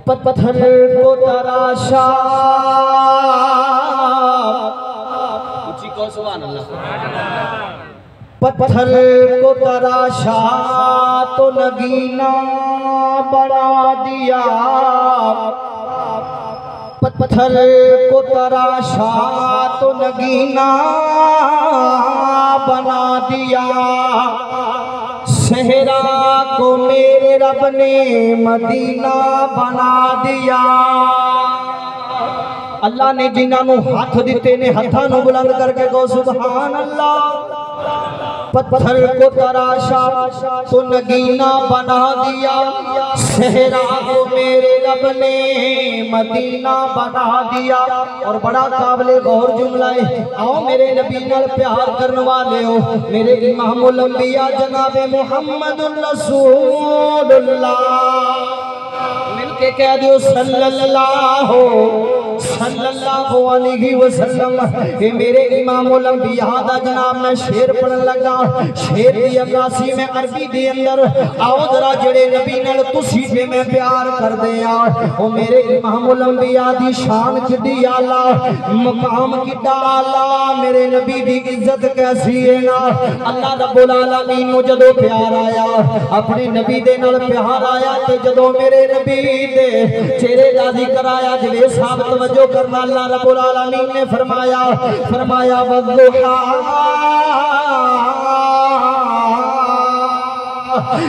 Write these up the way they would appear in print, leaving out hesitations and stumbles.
پتھر کو تراشا، اچھی کو سبحان اللہ، پتھر کو تراشا تو نگینا بنا دیا، پتھر کو تراشا تو نگینا بنا دیا، صحرا کو میرے رب نے مدینہ بنا دیا۔ اللہ نے جنہاں نو ہاتھ دیتے نے ہاتھاں نو بلند کر کے کہو سبحان اللہ۔ پتھر کو تراشا تو نگینہ بنا دیا، صحرا کو میرے رب نے مدینہ بنا دیا۔ اور بڑا قابل غور جملہ ہے، آؤ میرے نبی نال پیار کرنے والے ہو، میرے امام الانبیاء جناب محمد رسول اللہ، مل کے کہہ دیو صلی اللہ علیہ وسلم۔ کہ میرے امام الانبیاء دا جناب میں شعر پڑھن لگا، شعر دی عکاسی میں عربی دی اندر، آؤ ذرا جڑے نبی نال تسی تے میں پیار کر دیا، او میرے امام الانبیاء دی شان کڈی اعلی، مقام کڈا اعلی، میرے نبی دی عزت کیسی ہے نا۔ اللہ رب العالمین نو جدوں پیار آیا، اپنے نبی دے نال پیار آیا، تے جدوں میرے نبی دے چہرے دا ذکر آیا، جڑے صاحب توجہ کرنا، اللہ رب العالمین نے فرمایا والضحیٰ،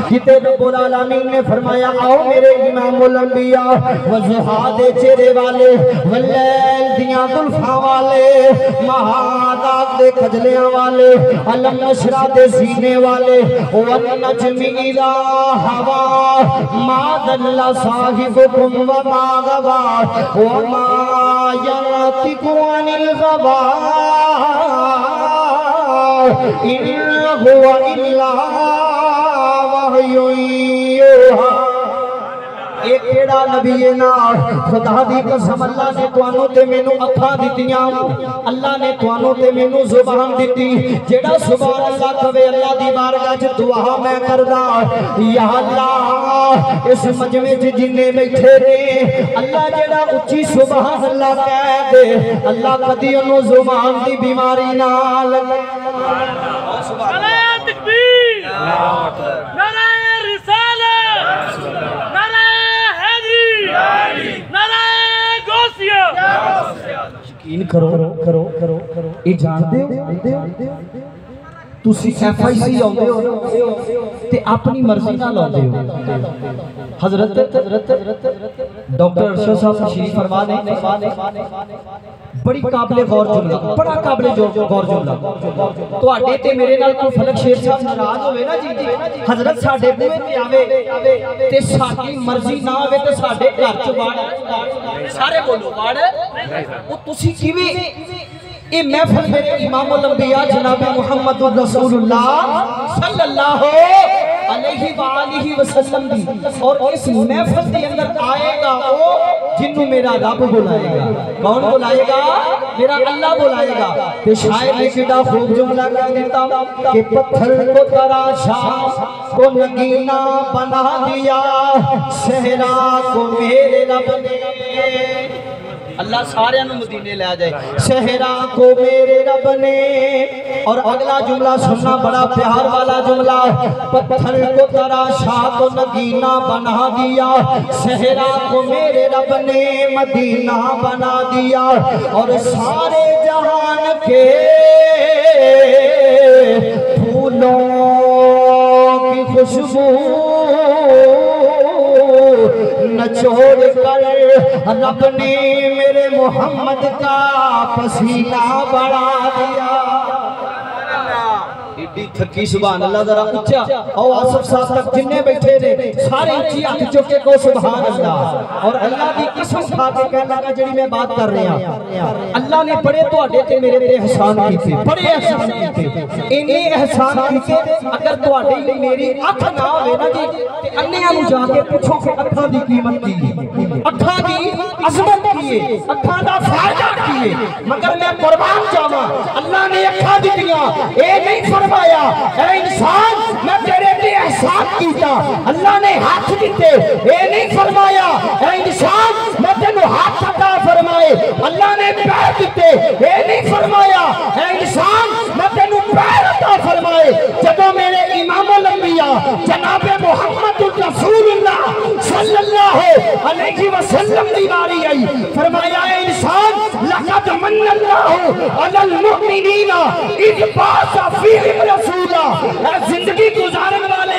کتے رب العالمین نے فرمایا آؤ میرے امام الانبیاء، والضحیٰ دے چہرے والے، واللیل دیاں زلفاں والے، مہادات دے کھجلیاں والے، علم نشرہ دے سینے والے، والنجم اذا ہوا ما ضل صاحبکم وما غوا وما ينطق عن الغوا ان هو الا وحی یوحی۔ ایک ایڑا نبی نا، خدا دی قسم اللہ نے توانوں تے مینوں اکھاں دتیاں، اللہ نے توانوں تے مینوں زبان دتی، جیڑا سبحان اللہ کہے اللہ دی بارگاہ وچ دعا میں کردا، یا اللہ اس مجمع وچ جننے بیٹھے نے، اللہ جیڑا اچھی سبحان اللہ کہہ دے، اللہ کدی اونوں زبان دی بیماری نہ لگے۔ نعرہ تکبیر، نعرہ رسالت، نعرہ نعرہ غوثیہ۔ یقین کرو یہ جانتے ہو تسی ایف آئی سی آؤندے ہو تے اپنی مرضی نال آؤندے ہو۔ حضرت ڈاکٹر ارشد صاحب تشریف فرما نے بڑی قابل غور جملہ، بڑا قابل غور جملہ، تواڈے تے میرے نال کوئی فلک شیر صاحب ناراض ہوئے نا جی، حضرت ساڈے بوئے تے آوے تے ساڈی مرضی نہ ہوئے تے ساڈے گھر چ واڑ، سارے بولو واڑ، او تسی کیویں یہ محفل میرے امام الانبیاء جناب محمد رسول اللہ صلی اللہ علیہ وآلہ وسلم دی، اور اس محفل دی اندر آئے گا وہ جنہوں میرا رب بلائے گا۔ کون بلائے گا؟ میرا اللہ بلائے گا۔ کہ شاعر نے کیڑا خوب جملہ کہہ دیتا کہ پتھر کو تراشا کو نگینہ بنا دیا، صحرا کو میرے رب نے، اللہ سارے انہوں مدینے لے جائے، صحرا کو میرے رب نے۔ اور اگلا جملہ سننا بڑا پیار والا جملہ، پتھر کو تراشا تو نگینہ بنا دیا، صحرا کو میرے رب نے مدینہ بنا دیا، اور سارے جہان کے پھولوں کی خوشبو نچوڑ کر رب نے میرے محمد کا پسینہ بڑھا دیا۔ ایڈی تھکی سبحان اللہ، ذرا اچھا او آصف صاحب تک جننے بیٹھے نے سارے اچھی ہاتھ چکے کو سبحان اللہ۔ اور اللہ کی قسم کھا کے کہنا لگا جڑی میں بات کر رہے ہیں، اللہ نے بڑے تواڈے تے میرے تے احسان کیتے، بڑے احسان کیتے، انہی احسان کیتے۔ اگر تواڈی میری اکھ نہ ہوے نا جی تے انہیاں نوں جا کے پوچھو کہ اکھاں دی قیمت کی ہے، اکھاں دی عظمت کی ہے، اکھاں دا فائدہ کی ہے، مگر میں قربان جاواں اللہ نے اکھاں دتیاں، اے نہیں فرمایا اے انسان میں تیرے تے احسان کیتا، اللہ نے ہاتھ دیتے، اے نہیں فرمایا اے انسان دیتے اے نہیں فرمایا اے انسان میں تینوں پیر عطا فرمائے جدو میرے امام الانبیاء جناب محمد رسول اللہ صلی اللہ علیہ وسلم دی باری آئی فرمایا اے انسان لقد من اللہ علی المؤمنین اذ بعث فیہم رسولا اے زندگی گزارن والے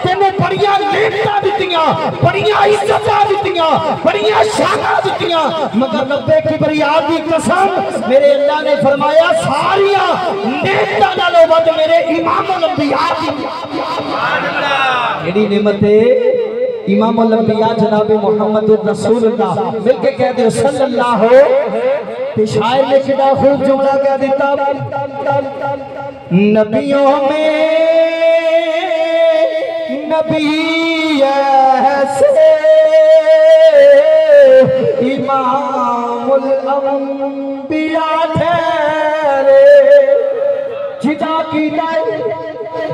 تینوں بڑیاں نعمتاں دتیاں بڑیاں عزتاں دتیاں بڑیاں شاناں دتیاں مگر رب کبریا دی قسم میرے اللہ نے فرمایا ساریاں نعمتاں نالوں ود میرے امام الانبیاء دی کیڑی نعمت ہے امام الانبیاء جناب محمد رسول اللہ مل کے کہہ دے صلی اللہ تے شاعر نے کیڑا خوب جملہ کہہ دیتا نبیوں میں نبی ایسے امام الانبیاء ٹھہرے جدا کی دائے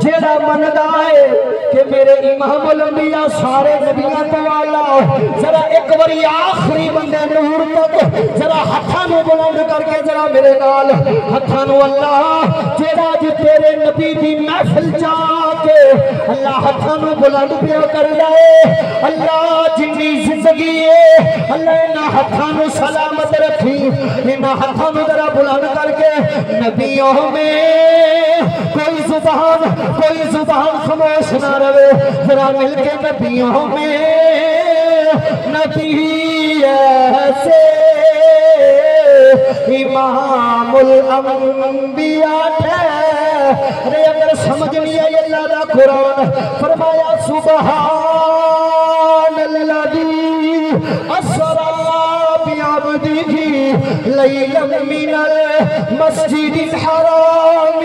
جیڑا مندائے کہ میرے امام الانبیاء سارے نبیاں توالا ذرا ایک باری آخری بندے نور تک ذرا ہتھانو بلند کر کے ذرا میرے نال ہتھانو اللہ جیڑا جی تیرے نبی دی محفل جا کے اللہ ہتھانو بلند پیا کر لائے اللہ جنی زندگی ہے اللہ انہا ہتھانو سلامت رکھی انہا ہتھانو ذرا بلند کر کے نبیوں میں کوئی زبان خاموش نہ رہے ذرا مل کے نبیوں میں نبی ایسے امام الانبیاء ٹھہرے اگر سمجھ نہیں آئی اللہ دا قرآن فرمایا سبحان الذی اسری بعبدہ لیلا من المسجد الحرام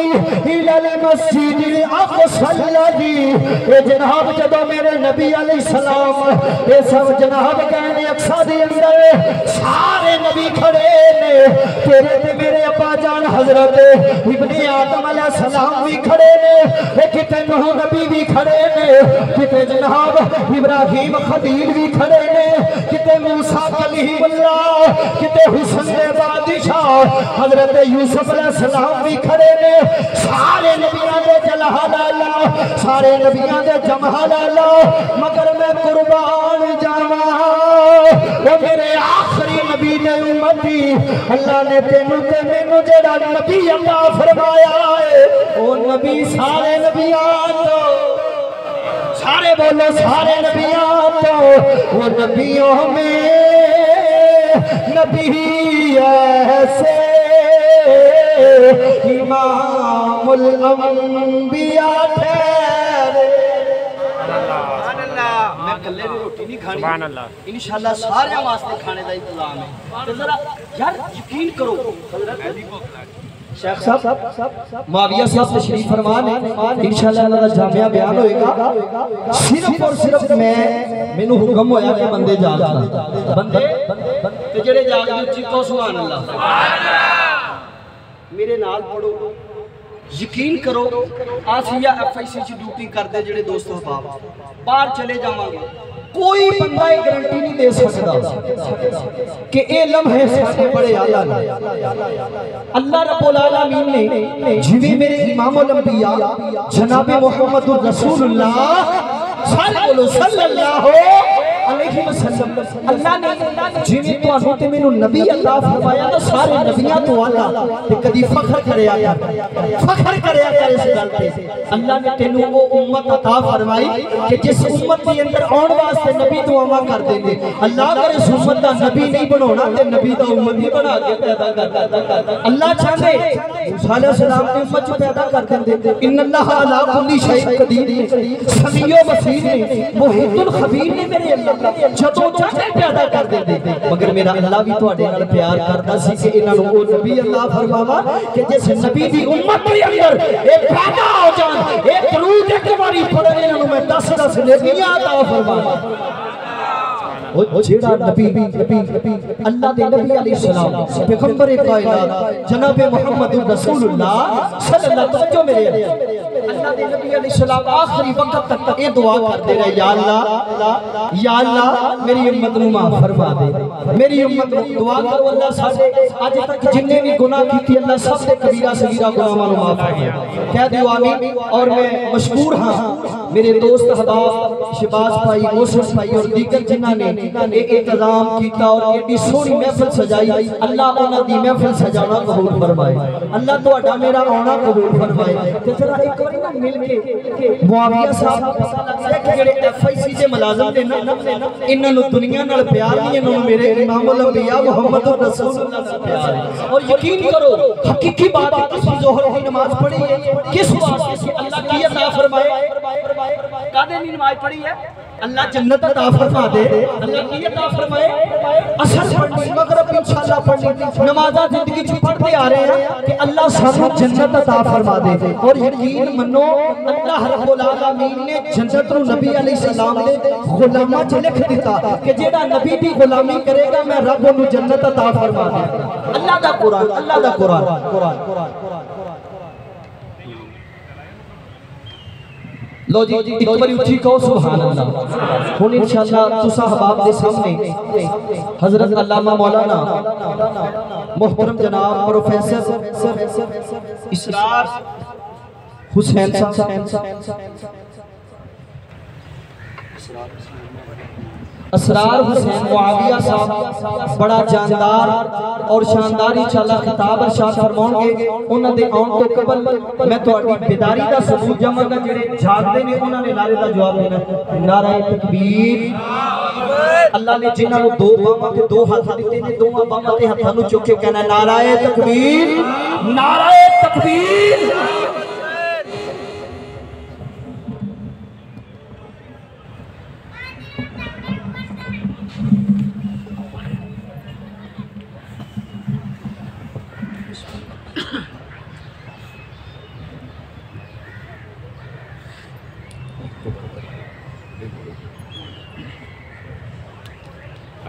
الى المسجد الاقصى الذي اے جناب جدو میرے نبی علیہ السلام اے سب جناب کہنے اقصی دے اندر سارے نبی کھڑے نے تیرے تے میرے ابا جان حضرت ابن آدم علیہ السلام بھی کھڑے نے کتے نوح نبی بھی کھڑے نے کتے جناب ابراہیم خلیل بھی کھڑے نے کتے موسیٰ کلیم اللہ کتے حسن بادشاہ حضرت یوسف علیہ السلام بھی کھڑے نے سارے نبیاں دے جلال اللہ سارے نبیاں دے جمال اللہ مگر میں قربان جاواں وہ میرے آخری نبی نے امتی اللہ نے تینوں تے مینوں جڑا نبی عطا فرمایا ہے وہ نبی سارے نبیاں تو سارے بولو سارے نبیاں تو وہ نبیوں میں نبی ایسے امام الانبیاء ٹھہرے میں کلے بھی روٹی نہیں کھانی انشاءاللہ سارے واسطے کھانے دا انتظام ہے تو ذرا یار یقین کرو شیخ صاحب معاویہ صاحب تشریف فرمان ہے انشاءاللہ اللہ کا جامعہ بیان ہوئے گا صرف اور صرف میں نے حکم ہویا کہ بندے جاگنا بندے جڑے جاگنا چیکو سبحان اللہ میرے نال پڑھو یقین کرو آسیہ ایف آئی سی چی ڈیوٹی کر دے جڑے دوست حباب باہر چلے جاواں گے کوئی بندہ ایک گارنٹی نہیں دے سکتا کہ اے لمحے ساڈے بڑے اعلیٰ نے اللہ رب العالمین نے جویں میرے امام الانبیاء جناب محمد رسول اللہ صلی اللہ علیہ وسلم اللہ نے جویں تانوں تے مینوں نبی عطا فرمایا نا سارے نبیاں تو اعلیٰ تے کدی فخر کریا کر اس گل تے اللہ نے تینوں وہ امت عطا فرمائی کہ جس امت دے اندر آن واسطے نبی دعاواں کر دیں گے اللہ اگر اس امت دا نبی نہیں بناونا تے نبی دا امت ہی بنا کے پیدا کرتا اللہ چاہے موسیٰ علیہ السلام کی امت جو پیدا کر دیں ان اللہ علی کل شیء قدیر سمیع و بصیر نے محیط الخبیر نے میرے اللہ جدوں چاہے پیدا کر دیں مگر میرا اللہ بھی تواڈے نال پیار کردا سی کہ انہاں نوں او نبی اللہ فرماوا کہ جس نبی دی امت دے اندر اے پیدا ہو جان اے درود ایک باری پڑھن انہاں نوں میں 10 نبیاں عطا فرماوا وہ جیڑا نبی اللہ دے نبی علیہ السلام پیغمبر کائنات جناب محمد رسول اللہ صلی اللہ علیہ وسلم میرے اللہ دے نبی علیہ السلام آخری وقت تک یہ دعا کرتے رہے، یا اللہ میری امت نو معاف فرما دے، میری امت نو دعا کرو اللہ ساڈے اج تک جننے بھی گناہ کیتی اللہ سب سے کبیرہ صغیرہ گناہاں نو معاف فرما، کہہ دیو آمین۔ اور میں مشکور ہاں میرے دوست احباب شہباز بھائی، موسم بھائی اور دیگر جنہاں نے انتظام کیتا اور ایڈی سونی محفل سجائی، اللہ انہاں دی محفل سجانا قبول فرمائے، اللہ تہاڈا میرا آنا قبول فرمائے۔ تے ذرا ایک بار نا مل کے معاویہ صاحب پتہ لگدا ہے کہ جڑے ایف آئی سی دے ملازم نے نا انہاں نوں دنیا نال پیار نہیں، انہاں نوں میرے امام الانبیاء محمد رسول اللہ سے پیار ہے۔ اور یقین کرو حقیقی بات ہے، تسی ظہر کی نماز پڑھی ہے کس واسطے کہ اللہ کی عطا فرمائے؟ کادے نہیں نماز پڑھی ہے؟ اللہ جنت عطا فرما دے، اللہ کی عطا فرمائے۔ اثر پڑھنی، مغرب انشاءاللہ پڑھنی، نمازاں زندگی چ پڑھتے آ رہے ہیں کہ اللہ سانو جنت عطا فرما دے۔ اور یقین منو اللہ رب العالمین نے جنت نو نبی علیہ السلام نے غلاماں چ لکھ دیتا کہ جیڑا نبی دی غلامی کرے گا میں رب انہوں جنت عطا فرما دے۔ اللہ دا قرآن، اللہ دا قرآن۔ لو جی ایک باری اٹھی کہو سبحان اللہ۔ ہن انشاءاللہ تساں احباب دے سامنے حضرت علامہ مولانا محترم جناب پروفیسر اسرار حسین صاحب اسرار حسین معاویہ صاحب بڑا جاندار اور شاندار انشاءاللہ خطاب ارشاد فرماؤں گے۔ انہاں دے آن تو قبل میں تہاڈی بیداری دا ثبوت جمع گا، جڑے جاگدے نے انہاں نے نعرے دا جواب دینا ہے، نعرہ تکبیر۔ اللہ نے جنہاں نوں دو باواں تے دو ہاتھ دتے نے، دوواں باواں تے ہتھاں نوں چک کے کہنا ہے نعرہ تکبیر، نعرہ تکبیر۔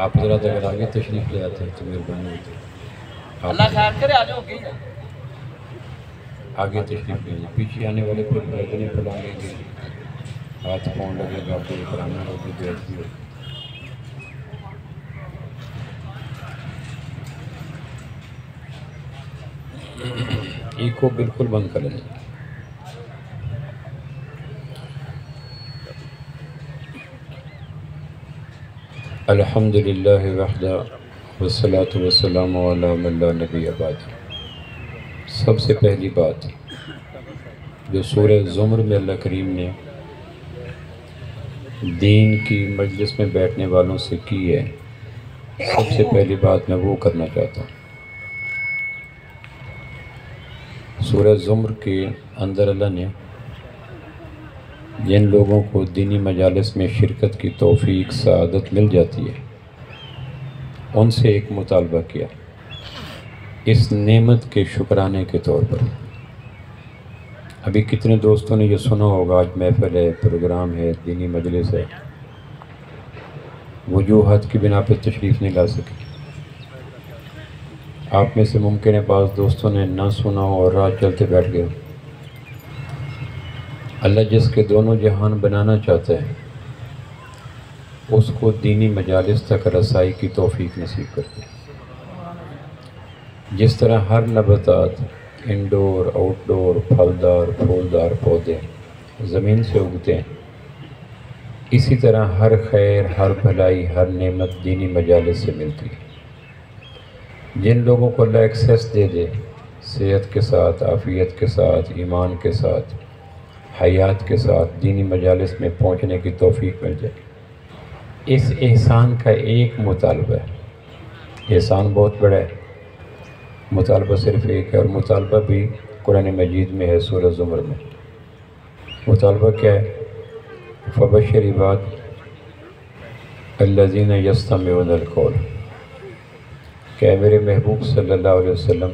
آپ ذرا اگر آگے تشریف لے آتے ہیں تو مہربانی ہوتی ہے۔ اللہ خیر کرے، آجو گئی آگے تشریف لے جائیں، پیچھے آنے والے پھر گردنیں پھیلائیں گے، ہاتھ پاؤں لگے گا، آپ کو کرانا ہوگی جو ایسی ہو۔ ایکو بالکل بند کر لیں۔ الحمدللہ وحدہ والصلاة والسلام علی من لا نبی بعد۔ سب سے پہلی بات جو سورہ زمر میں اللہ کریم نے دین کی مجلس میں بیٹھنے والوں سے کی ہے، سب سے پہلی بات میں وہ کرنا چاہتا ہوں۔ سورہ زمر کے اندر اللہ نے جن لوگوں کو دینی مجالس میں شرکت کی توفیق سعادت مل جاتی ہے ان سے ایک مطالبہ کیا اس نعمت کے شکرانے کے طور پر۔ ابھی کتنے دوستوں نے یہ سنا ہوگا آج محفل ہے، پروگرام ہے، دینی مجلس ہے، وجوہات کی بنا پہ تشریف نہیں لا سکے۔ آپ میں سے ممکن ہے بعض دوستوں نے نہ سنا ہو اور رات چلتے بیٹھ گئے۔ اللہ جس کے دونوں جہان بنانا چاہتا ہے اس کو دینی مجالس تک رسائی کی توفیق نصیب کرتے ہیں۔ جس طرح ہر نباتات انڈور، آؤٹ ڈور، پھلدار، پھولدار پودے زمین سے اگتے ہیں، اسی طرح ہر خیر، ہر بھلائی، ہر نعمت دینی مجالس سے ملتی ہے۔ جن لوگوں کو اللہ ایکسیس دے دے، صحت کے ساتھ، عافیت کے ساتھ، ایمان کے ساتھ، حیات کے ساتھ دینی مجالس میں پہنچنے کی توفیق مل جائے، اس احسان کا ایک مطالبہ ہے۔ احسان بہت بڑا ہے، مطالبہ صرف ایک ہے، اور مطالبہ بھی قرآن مجید میں ہے سورہ زمر میں۔ مطالبہ کیا ہے؟ فبشر عباد الذین یستمعون القول، کہ میرے محبوب صلی اللہ علیہ وسلم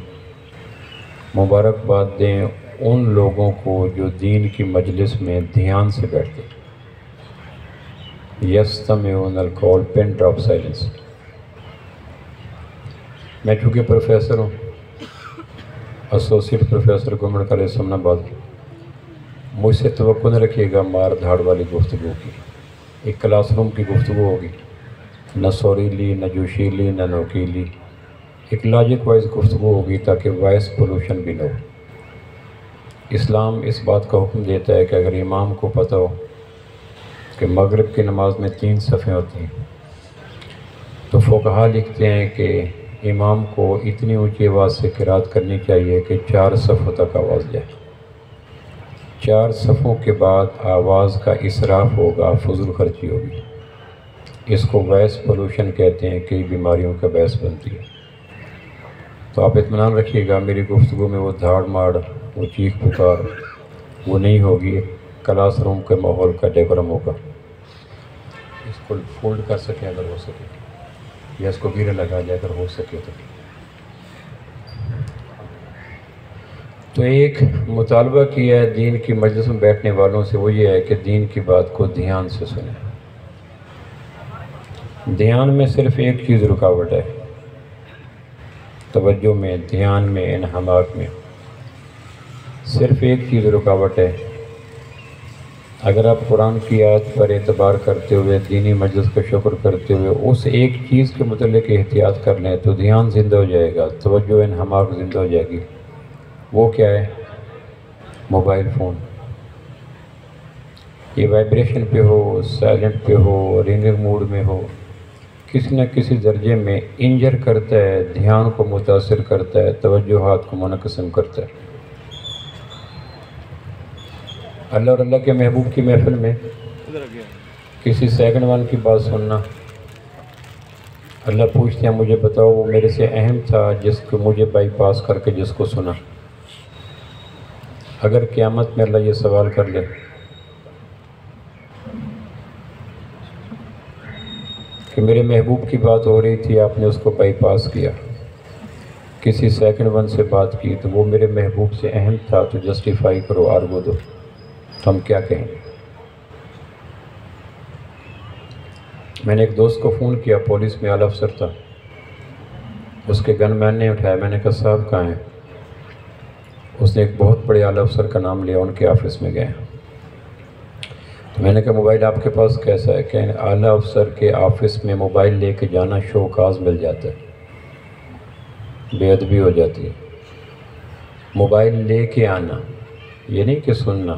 مبارکباد دیں ان لوگوں کو جو دین کی مجلس میں دھیان سے بیٹھتے۔ یستمعون القول، پن ڈراپ سائلنس۔ میں چونکہ پروفیسر ہوں، ایسوسیٹ پروفیسر گورنمنٹ کالج سمن آباد، مجھ سے توقع نہ رکھیے گا مار دھاڑ والی گفتگو کی. ایک کلاس روم کی گفتگو ہوگی، نہ سوریلی نہ جوشیلی نہ نوکیلی، ایک لاجک وائز گفتگو ہوگی تاکہ وائس پولوشن بھی نہ ہو. اسلام اس بات کا حکم دیتا ہے کہ اگر امام کو پتہ ہو کہ مغرب کی نماز میں 3 صفیں ہوتی ہیں تو فقہا لکھتے ہیں کہ امام کو اتنی اونچی آواز سے قرات کرنی چاہیے کہ 4 صفوں تک آواز جائے. 4 صفوں کے بعد آواز کا اسراف ہوگا، فضول خرچی ہوگی. اس کو وائس پولوشن کہتے ہیں، کئی بیماریوں کا باعث بنتی ہے. تو آپ اطمینان رکھیے گا میری گفتگو میں وہ دھاڑ ماڑ، وہ چیخ پکار وہ نہیں ہوگی. کلاس روم کے ماحول کا ڈیکورم ہوگا. اس کو فولڈ کر سکیں اگر ہو سکے، یا اس کو گیرے لگا جائے اگر ہو سکے تو ایک مطالبہ کیا ہے دین کی مجلس میں بیٹھنے والوں سے، وہ یہ ہے کہ دین کی بات کو دھیان سے سنیں. دھیان میں صرف ایک چیز رکاوٹ ہے، توجہ میں، دھیان میں، انہماک میں صرف ایک چیز رکاوٹ ہے. اگر آپ قرآن کی آیت پر اعتبار کرتے ہوئے، دینی مجلس کا شکر کرتے ہوئے اس ایک چیز کے متعلق احتیاط کر لیں تو دھیان زندہ ہو جائے گا، توجہ انہماک زندہ ہو جائے گی. وہ کیا ہے؟ Mobile phone. یہ وائبریشن پہ ہو، سائلنٹ پہ ہو، رنگنگ موڈ میں ہو، کسی نہ کسی درجے میں انجر کرتا ہے، دھیان کو متاثر کرتا ہے، توجہات کو منقسم کرتا ہے. اللہ اور اللہ کے محبوب کی محفل میں کسی سیکنڈ ون کی بات سننا، اللہ پوچھتے ہیں مجھے بتاؤ وہ میرے سے اہم تھا جس کو مجھے بائی پاس کر کے جس کو سنا. اگر قیامت میں اللہ یہ سوال کر لے کہ میرے محبوب کی بات ہو رہی تھی، آپ نے اس کو بائی پاس کیا، کسی سیکنڈ ون سے بات کی، تو وہ میرے محبوب سے اہم تھا تو جسٹیفائی کرو، آرگو دو، تو ہم کیا کہیں گے؟ میں نے ایک دوست کو فون کیا، پولیس میں اعلیٰ افسر تھا. اس کے گن مین نے اٹھایا. میں نے کہا صاحب کہاں ہیں؟ اس نے ایک بہت بڑے اعلیٰ افسر کا نام لیا، ان کے آفس میں گئے. تو میں نے کہا موبائل آپ کے پاس کیسا ہے؟ کہ اعلیٰ افسر کے آفس میں موبائل لے کے جانا شوکاز مل جاتا ہے، بے ادبی ہو جاتی ہے. موبائل لے کے آنا، یہ نہیں کہ سننا،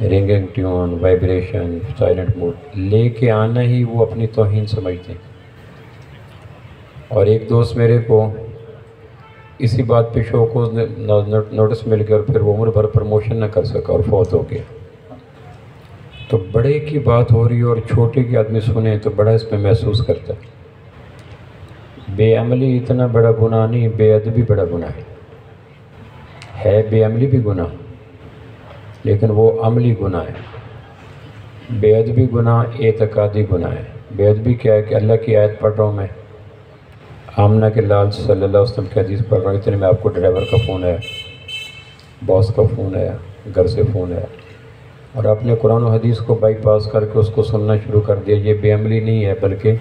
ringing tone, vibration, silent mode, لے کے آنا ہی وہ اپنی توہین سمجھتے ہیں. اور ایک دوست میرے کو اسی بات پہ شوق نوٹس مل گیا اور پھر وہ عمر بھر پروموشن نہ کر سکا اور فوت ہو گیا. تو بڑے کی بات ہو رہی ہے اور چھوٹے کی آدمی سنیں تو بڑا اس میں محسوس کرتا ہے. بے عملی اتنا بڑا گناہ نہیں، بے ادبی بڑا گناہ ہے. بے عملی بھی گناہ لیکن وہ عملی گناہ ہے. بے ادبی گناہ اعتقادی گناہ ہے. بے ادبی کیا ہے کہ اللہ کی آیت پڑھ رہا ہوں میں، آمنہ کے لال صلی اللہ علیہ وسلم کی حدیث پڑھ رہا ہوں، اتنے میں آپ کو ڈرائیور کا فون آیا، باس کا فون آیا، گھر سے فون آیا، اور آپ نے قرآن و حدیث کو بائی پاس کر کے اس کو سننا شروع کر دیا. یہ بے عملی نہیں ہے بلکہ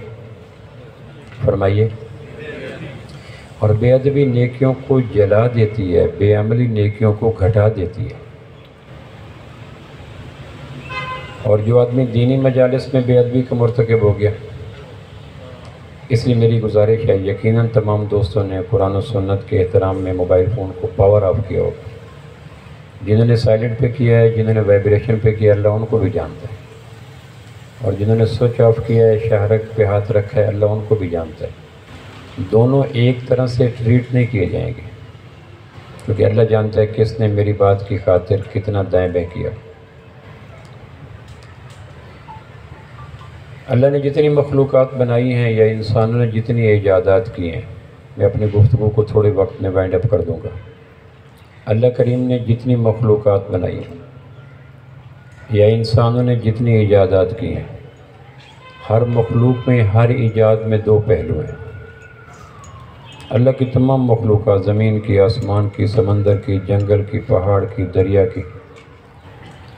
فرمائیے. اور بے ادبی نیکیوں کو جلا دیتی ہے، بے عملی نیکیوں کو گھٹا دیتی ہے. اور جو آدمی دینی مجالس میں بے ادبی کا مرتکب ہو گیا، اس لیے میری گزارش ہے یقیناً تمام دوستوں نے قرآن و سنت کے احترام میں موبائل فون کو پاور آف کیا ہوگا. جنہوں نے سائلنٹ پہ کیا ہے، جنہوں نے وائبریشن پہ کیا، اللہ ان کو بھی جانتا ہے. اور جنہوں نے سوئچ آف کیا ہے، شہرک پہ ہاتھ رکھا ہے، اللہ ان کو بھی جانتا ہے. دونوں ایک طرح سے ٹریٹ نہیں کیے جائیں گے، کیونکہ اللہ جانتا ہے کس نے میری بات کی خاطر کتنا دائیں بائیں کیا. اللہ نے جتنی مخلوقات بنائی ہیں یا انسانوں نے جتنی ایجادات کی ہیں، میں اپنی گفتگو کو تھوڑے وقت میں وائنڈ اپ کر دوں گا. اللہ کریم نے جتنی مخلوقات بنائی ہیں یا انسانوں نے جتنی ایجادات کی ہیں، ہر مخلوق میں، ہر ایجاد میں 2 پہلو ہیں. اللہ کی تمام مخلوقات، زمین کی، آسمان کی، سمندر کی، جنگل کی، پہاڑ کی، دریا کی،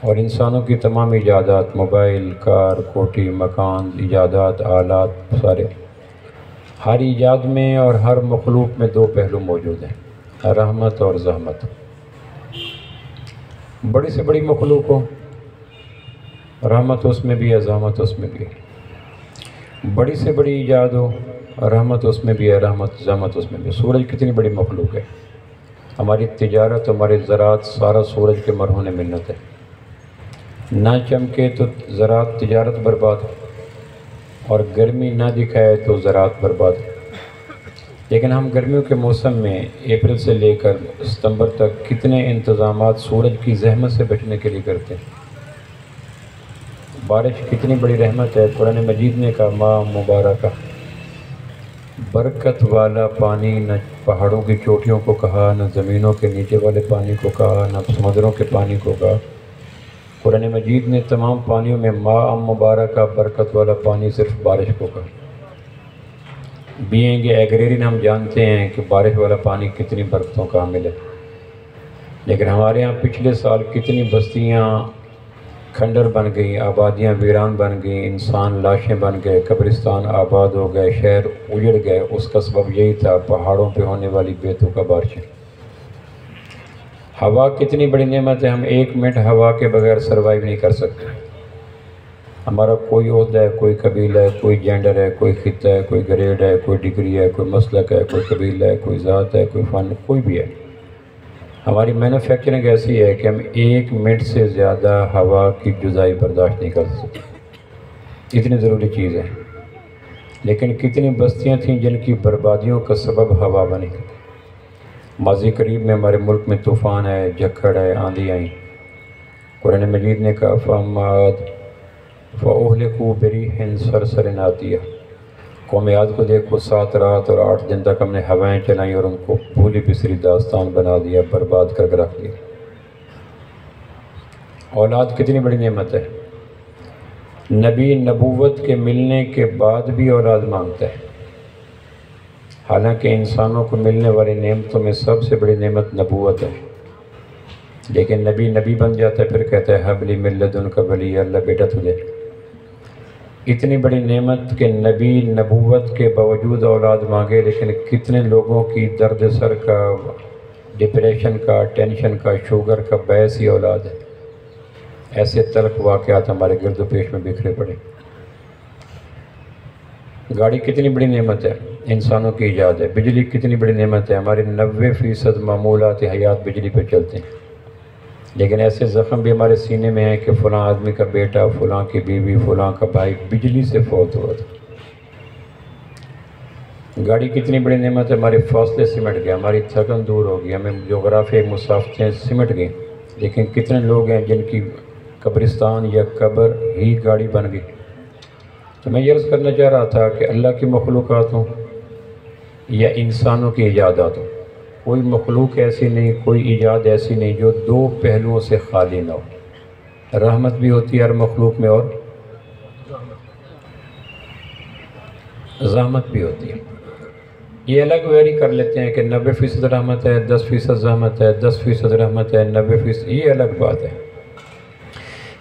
اور انسانوں کی تمام ایجادات، موبائل، کار، کوٹھی، مکان، ایجادات، آلات، سارے، ہر ایجاد میں اور ہر مخلوق میں 2 پہلو موجود ہیں، رحمت اور زحمت. بڑی سے بڑی مخلوق ہو، رحمت اس میں بھی ہے، زحمت اس میں بھی ہے۔ بڑی سے بڑی ایجاد ہو، رحمت اس میں بھی ہے، رحمت زحمت اس میں بھی ہے۔ سورج کتنی بڑی مخلوق ہے، ہماری تجارت، ہماری زراعت، سارا سورج کے مرہون منت ہے۔ نہ چمکے تو زراعت تجارت برباد، اور گرمی نہ دکھائے تو زراعت برباد۔ لیکن ہم گرمیوں کے موسم میں اپریل سے لے کر ستمبر تک کتنے انتظامات سورج کی زحمت سے بچنے کے لیے کرتے ہیں۔ بارش کتنی بڑی رحمت ہے، قرآن مجید نے کہا ماء مبارکہ، برکت والا پانی، نہ پہاڑوں کی چوٹیوں کو کہا، نہ زمینوں کے نیچے والے پانی کو کہا، نہ سمندروں کے پانی کو کہا۔ قرآن مجید نے تمام پانیوں میں ماء مبارکہ، برکت والا پانی، صرف بارش کو کہا۔ بینگ ایگریرین ہم جانتے ہیں کہ بارش والا پانی کتنی برکتوں کا حامل ہے، لیکن ہمارے ہاں پچھلے سال کتنی بستیاں کھنڈر بن گئیں، آبادیاں ویران بن گئیں، انسان لاشیں بن گئے، قبرستان آباد ہو گئے، شہر اجڑ گئے۔ اس کا سبب یہی تھا، پہاڑوں پہ ہونے والی بے تکا بارشیں۔ ہوا کتنی بڑی نعمت ہے، ہم 1 منٹ ہوا کے بغیر سروائیو نہیں کر سکتے۔ ہمارا کوئی عہدہ ہے، کوئی قبیلہ ہے، کوئی جینڈر ہے، کوئی خطہ ہے، کوئی گریڈ ہے، کوئی ڈگری ہے، کوئی مسلک ہے، کوئی قبیلہ ہے، کوئی ذات ہے، کوئی فن، کوئی بھی ہے۔ ہماری مینوفیکچرنگ ایسی ہے کہ ہم 1 منٹ سے زیادہ ہوا کی جزائی برداشت نہیں کر سکتے، اتنی ضروری چیز ہے۔ لیکن کتنی بستیاں تھیں جن کی بربادیوں کا سبب ہوا بنی۔ ماضی قریب میں ہمارے ملک میں طوفان ہے، جھکڑ ہے، آندھی آئیں۔ قرآن مجید نے کہا فَأَمَّا عَادٌ فَأُهْلِكُوا بِرِيحٍ صَرْصَرٍ عَاتِيَةٍ، قوم عاد کو دیکھو، 7 رات اور 8 دن تک ہم نے ہوائیں چلائیں اور ان کو بھولی بسری داستان بنا دیا، برباد کر کے رکھ دیا۔ اولاد کتنی بڑی نعمت ہے، نبی نبوت کے ملنے کے بعد بھی اولاد مانگتا ہے۔ حالانکہ انسانوں کو ملنے والی نعمتوں میں سب سے بڑی نعمت نبوت ہے، لیکن نبی بن جاتا ہے، پھر کہتا ہے حب لی من لدنک ولی، اللہ بیٹا تجھے۔ اتنی بڑی نعمت کہ نبی نبوت کے باوجود اولاد مانگے، لیکن کتنے لوگوں کی درد سر کا، ڈپریشن کا، ٹینشن کا، شوگر کا باعث ہی اولاد ہے۔ ایسے تلخ واقعات ہمارے گرد و پیش میں بکھرے پڑے۔ گاڑی کتنی بڑی نعمت ہے، انسانوں کی ایجاد ہے۔ بجلی کتنی بڑی نعمت ہے، ہمارے 90% معمولات حیات بجلی پہ چلتے ہیں۔ لیکن ایسے زخم بھی ہمارے سینے میں ہیں کہ فلاں آدمی کا بیٹا، فلاں کی بیوی، فلاں کا بھائی بجلی سے فوت ہوا تھا۔ گاڑی کتنی بڑی نعمت ہے، ہمارے فاصلے سمٹ گئے، ہماری تھکن دور ہوگی، ہمیں جغرافیائی مسافتیں سمٹ گئیں۔ لیکن کتنے لوگ ہیں جن کی قبرستان یا قبر ہی گاڑی بن گئی۔ تو میں یہ عرض کرنا چاہ رہا تھا کہ اللہ کی مخلوقات ہوں یا انسانوں کی ایجادات ہوں، کوئی مخلوق ایسی نہیں، کوئی ایجاد ایسی نہیں جو 2 پہلوؤں سے خالی نہ ہو۔ رحمت بھی ہوتی ہے ہر مخلوق میں اور زحمت بھی ہوتی ہے۔ یہ الگ ویری کر لیتے ہیں کہ 90% رحمت ہے، 10% زحمت ہے، 10% رحمت ہے، 90%، یہ الگ بات ہے۔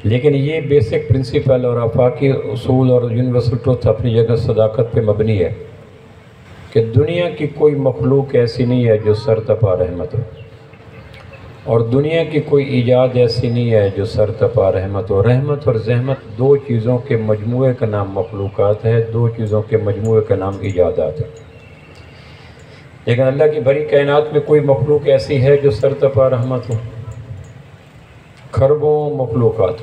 لیکن یہ بیسک پرنسپل اور آفاقی اصول اور یونیورسل ٹروتھ اپنی جگہ صداقت پہ مبنی ہے کہ دنیا کی کوئی مخلوق ایسی نہیں ہے جو سرتپا رحمت ہو، اور دنیا کی کوئی ایجاد ایسی نہیں ہے جو سرتپا رحمت ہو۔ رحمت اور زحمت 2 چیزوں کے مجموعے کا نام مخلوقات ہے، 2 چیزوں کے مجموعے کا نام ایجادات ہے۔ لیکن اللہ کی بھری کائنات میں کوئی مخلوق ایسی ہے جو سرتپا رحمت ہو؟ خربوں مخلوقات۔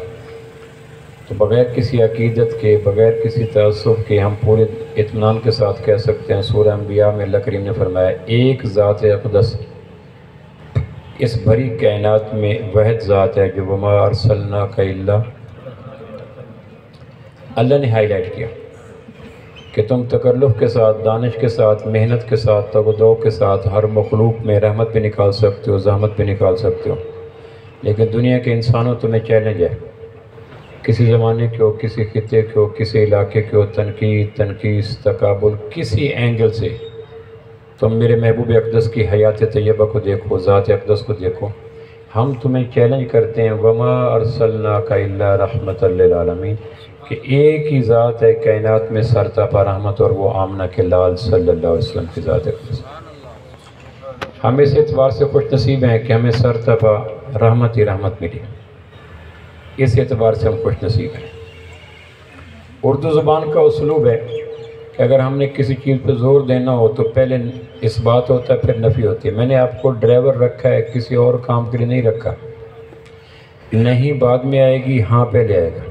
تو بغیر کسی عقیدت کے، بغیر کسی تعصب کے ہم پورے اطمینان کے ساتھ کہہ سکتے ہیں، سورہ انبیاء میں اللہ کریم نے فرمایا ایک ذات اقدس اس بھری کائنات میں واحد ذات ہے جو وما ارسلناک الا، اللہ نے ہائی لائٹ کیا کہ تم تکلف کے ساتھ، دانش کے ساتھ، محنت کے ساتھ، تگ و دو کے ساتھ ہر مخلوق میں رحمت بھی نکال سکتے ہو، زحمت بھی نکال سکتے ہو۔ لیکن دنیا کے انسانوں تمہیں چیلنج ہے، کسی زمانے کے ہو، کسی خطے کے ہو، کسی علاقے کے ہو، تنقید، تنقیص، تقابل، کسی اینگل سے تم میرے محبوب اقدس کی حیات طیبہ کو دیکھو، ذات اقدس کو دیکھو۔ ہم تمہیں چیلنج کرتے ہیں وما ارسلناک الا رحمۃ للعالمین، کہ ایک ہی ذات ہے کائنات میں سرتاپا رحمت، اور وہ آمنہ کے لال صلی اللہ علیہ وسلم کی ذات اقدس۔ ہم اس اعتبار سے خوش نصیب ہیں کہ ہمیں سرتپا رحمت ہی رحمت ملی، اس اعتبار سے ہم خوش نصیب ہیں۔ اردو زبان کا اسلوب ہے کہ اگر ہم نے کسی چیز پہ زور دینا ہو تو پہلے اس بات ہوتا ہے پھر نفی ہوتی ہے۔ میں نے آپ کو ڈرائیور رکھا ہے، کسی اور کام کے لیے نہیں رکھا، نہیں بعد میں آئے گی، ہاں پہلے آئے گا۔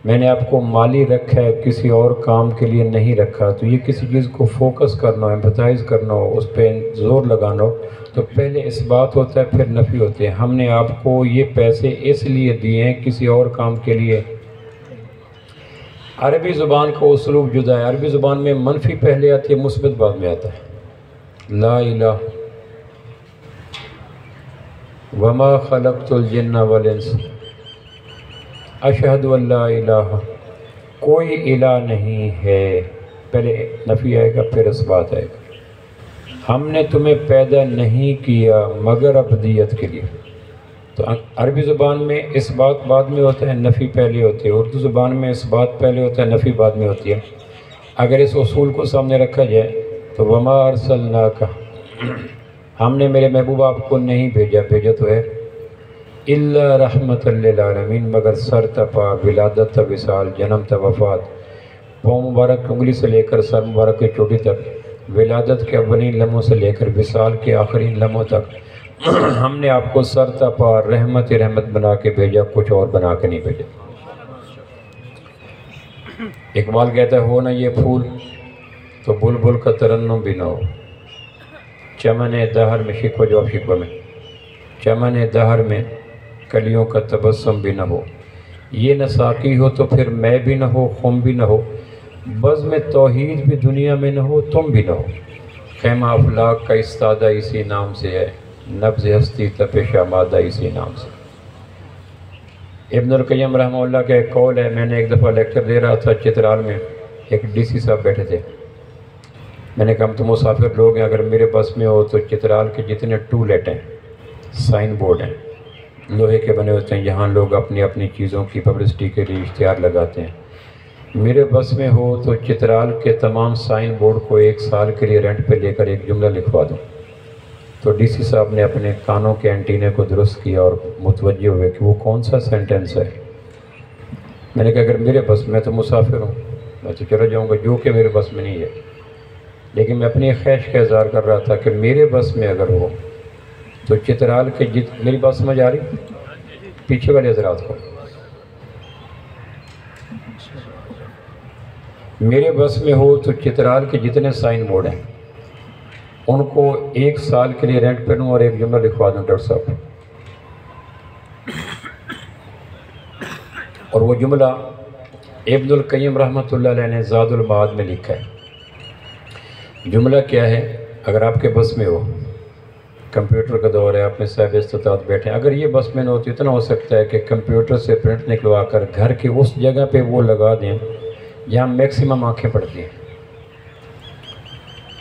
میں نے آپ کو مالی رکھا ہے، کسی اور کام کے لیے نہیں رکھا، تو یہ کسی چیز کو فوکس کرنا ہو، ایمپتھائز کرنا ہو، اس پہ زور لگانا ہو تو پہلے اس بات ہوتا ہے پھر نفی ہوتے ہیں۔ ہم نے آپ کو یہ پیسے اس لیے دیے ہیں، کسی اور کام کے لیے۔ عربی زبان کا اسلوب جدا ہے، عربی زبان میں منفی پہلے آتی ہے، مثبت بعد میں آتا ہے۔ لا الہ وما خلقت الجن والانس اشہد ان لا الہ، کوئی الہ نہیں ہے، پہلے نفی آئے گا پھر اس بات آئے گا۔ ہم نے تمہیں پیدا نہیں کیا مگر ابدیت کے لیے۔ تو عربی زبان میں اس بات بعد میں ہوتا ہے، نفی پہلے ہوتی ہے۔ اردو زبان میں اس بات پہلے ہوتا ہے، نفی بعد میں ہوتی ہے۔ اگر اس اصول کو سامنے رکھا جائے تو وما ارسلناک، ہم نے میرے محبوب آپ کو نہیں بھیجا، بھیجا تو ہے الا رحمت للعالمین، مگر سر تپا، ولادت تا وصال، جنم تا وفات، پاؤں مبارک کی انگلی سے لے کر سر مبارک کی چوٹی تک، ولادت کے اولین لمحوں سے لے کر وصال کے آخرین لمحوں تک ہم نے آپ کو سر تپا رحمت رحمت بنا کے بھیجا، کچھ اور بنا کے نہیں بھیجا۔ اقبال کہتا ہے ہو نہ یہ پھول تو بلبل کا ترنم بھی نہ ہو، چمن دہر میں شکوہ، جواب شکوہ میں، چمن دہر میں کلیوں کا تبسم بھی نہ ہو، یہ نہ ساقی ہو تو پھر میں بھی نہ ہو، خم بھی نہ ہو، بزم توحید بھی دنیا میں نہ ہو، تم بھی نہ ہو، خیمہ افلاک کا استادہ اسی نام سے ہے، نبض ہستی تپش آمادہ اسی نام سے۔ ابن القیم رحمہ اللہ کا ایک قول ہے، میں نے ایک دفعہ لیکچر دے رہا تھا چترال میں، ایک ڈی سی صاحب بیٹھے تھے، میں نے کہا ہم تو مسافر لوگ ہیں، اگر میرے بس میں ہو تو چترال کے جتنے ٹولٹ ہیں، سائن بورڈ ہیں، لوہے کے بنے ہوتے ہیں، یہاں لوگ اپنی اپنی چیزوں کی پبلسٹی کے لیے اشتہار لگاتے ہیں، میرے بس میں ہو تو چترال کے تمام سائن بورڈ کو 1 سال کے لیے رینٹ پہ لے کر ایک جملہ لکھوا دوں۔ تو ڈی سی صاحب نے اپنے کانوں کے اینٹینے کو درست کیا اور متوجہ ہوئے کہ وہ کون سا سینٹنس ہے۔ میں نے کہا اگر میرے بس میں تو مسافر ہوں، میں تو چلا جاؤں گا، جو کہ میرے بس میں نہیں ہے، لیکن میں اپنی خواہش کا اظہار کر رہا تھا کہ میرے بس میں اگر ہو تو چترال کے میری بات سمجھ آ رہی پیچھے والے حضرات کو، میرے بس میں ہو تو چترال کے جتنے سائن بورڈ ہیں ان کو 1 سال کے لیے رینٹ پہ لوں اور ایک جملہ لکھوا دوں ڈاکٹر صاحب، اور وہ جملہ ابن القیم رحمۃ اللہ علیہ نے زاد المعاد میں لکھا ہے۔ جملہ کیا ہے؟ اگر آپ کے بس میں ہو، کمپیوٹر کا دور ہے، آپ میں صاحب استطاعت بیٹھے ہیں، اگر یہ بس میں نہ ہوتی اتنا ہو سکتا ہے کہ کمپیوٹر سے پرنٹ نکلوا کر گھر کے اس جگہ پہ وہ لگا دیں جہاں میکسیمم آنکھیں پڑتی ہیں،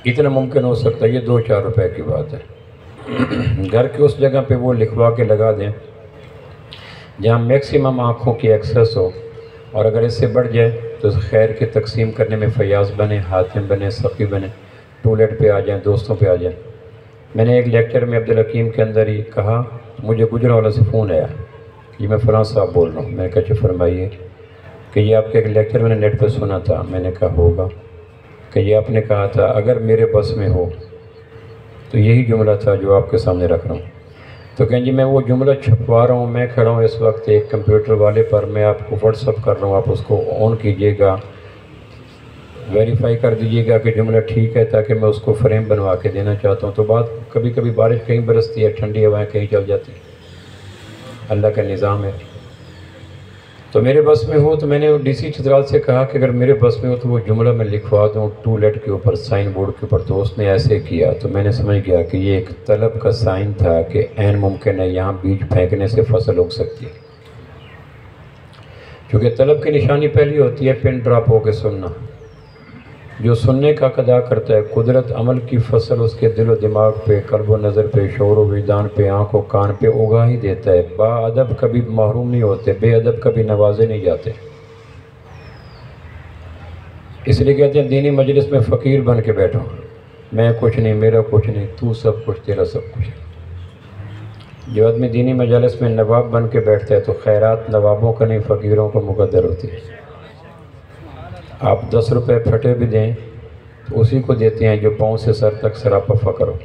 اتنا ممکن ہو سکتا ہے، یہ 2-4 روپے کی بات ہے، گھر کے اس جگہ پہ وہ لکھوا کے لگا دیں جہاں میکسیمم آنکھوں کی ایکسیس ہو، اور اگر اس سے بڑھ جائے تو خیر کی تقسیم کرنے میں فیاض بنے، حاتم بنے، سقی بنے، ٹولٹ پہ آ جائیں، دوستوں پہ آ جائیں۔ میں نے ایک لیکچر میں عبدالحکیم کے اندر ہی کہا، مجھے گجرانوالہ سے فون آیا، یہ میں فلاں صاحب بول رہا ہوں، میں نے کہا اچھا فرمائیے، کہ یہ آپ کے ایک لیکچر میں نے نیٹ پہ سنا تھا، میں نے کہا ہوگا، کہ یہ آپ نے کہا تھا اگر میرے بس میں ہو تو یہی جملہ تھا جو آپ کے سامنے رکھ رہا ہوں۔ تو کہیں جی میں وہ جملہ چھپوا رہا ہوں، میں کھڑا ہوں اس وقت ایک کمپیوٹر والے پر، میں آپ کو واٹس ایپ کر رہا ہوں، آپ اس کو آن کیجئے گا، ویریفائی کر دیجئے گا کہ جملہ ٹھیک ہے، تاکہ میں اس کو فریم بنوا کے دینا چاہتا ہوں۔ تو بات کبھی کبھی بارش کہیں برستی ہے، ٹھنڈی ہوائیں کہیں چل جاتی ہیں، اللہ کا نظام ہے۔ تو میرے بس میں ہو تو میں نے ڈی سی چترال سے کہا کہ اگر میرے بس میں ہو تو وہ جملہ میں لکھوا دوں ٹولٹ کے اوپر، سائن بورڈ کے اوپر، تو اس نے ایسے کیا، تو میں نے سمجھ گیا کہ یہ ایک طلب کا سائن تھا کہ عین ممکن ہے یہاں بیج پھینکنے سے فصل اگ سکتی ہے، کیونکہ طلب کی نشانی پہلی ہوتی ہے پن ڈراپ ہو کے سننا، جو سننے کا ادا کرتا ہے، قدرت عمل کی فصل اس کے دل و دماغ پہ، قلب و نظر پہ، شعور و وجدان پہ، آنکھ و کان پہ اگا ہی دیتا ہے۔ با ادب کبھی محروم نہیں ہوتے، بے ادب کبھی نوازے نہیں جاتے۔ اس لیے کہتے ہیں دینی مجلس میں فقیر بن کے بیٹھو، میں کچھ نہیں، میرا کچھ نہیں، تو سب کچھ، تیرا سب کچھ۔ جو آدمی دینی مجالس میں نواب بن کے بیٹھتا ہے تو خیرات نوابوں کا نہیں، فقیروں کو مقدر ہوتی ہے۔ آپ 10 روپے پھٹے بھی دیں تو اسی کو دیتے ہیں جو پاؤں سے سر تک سراپا فقر ہو،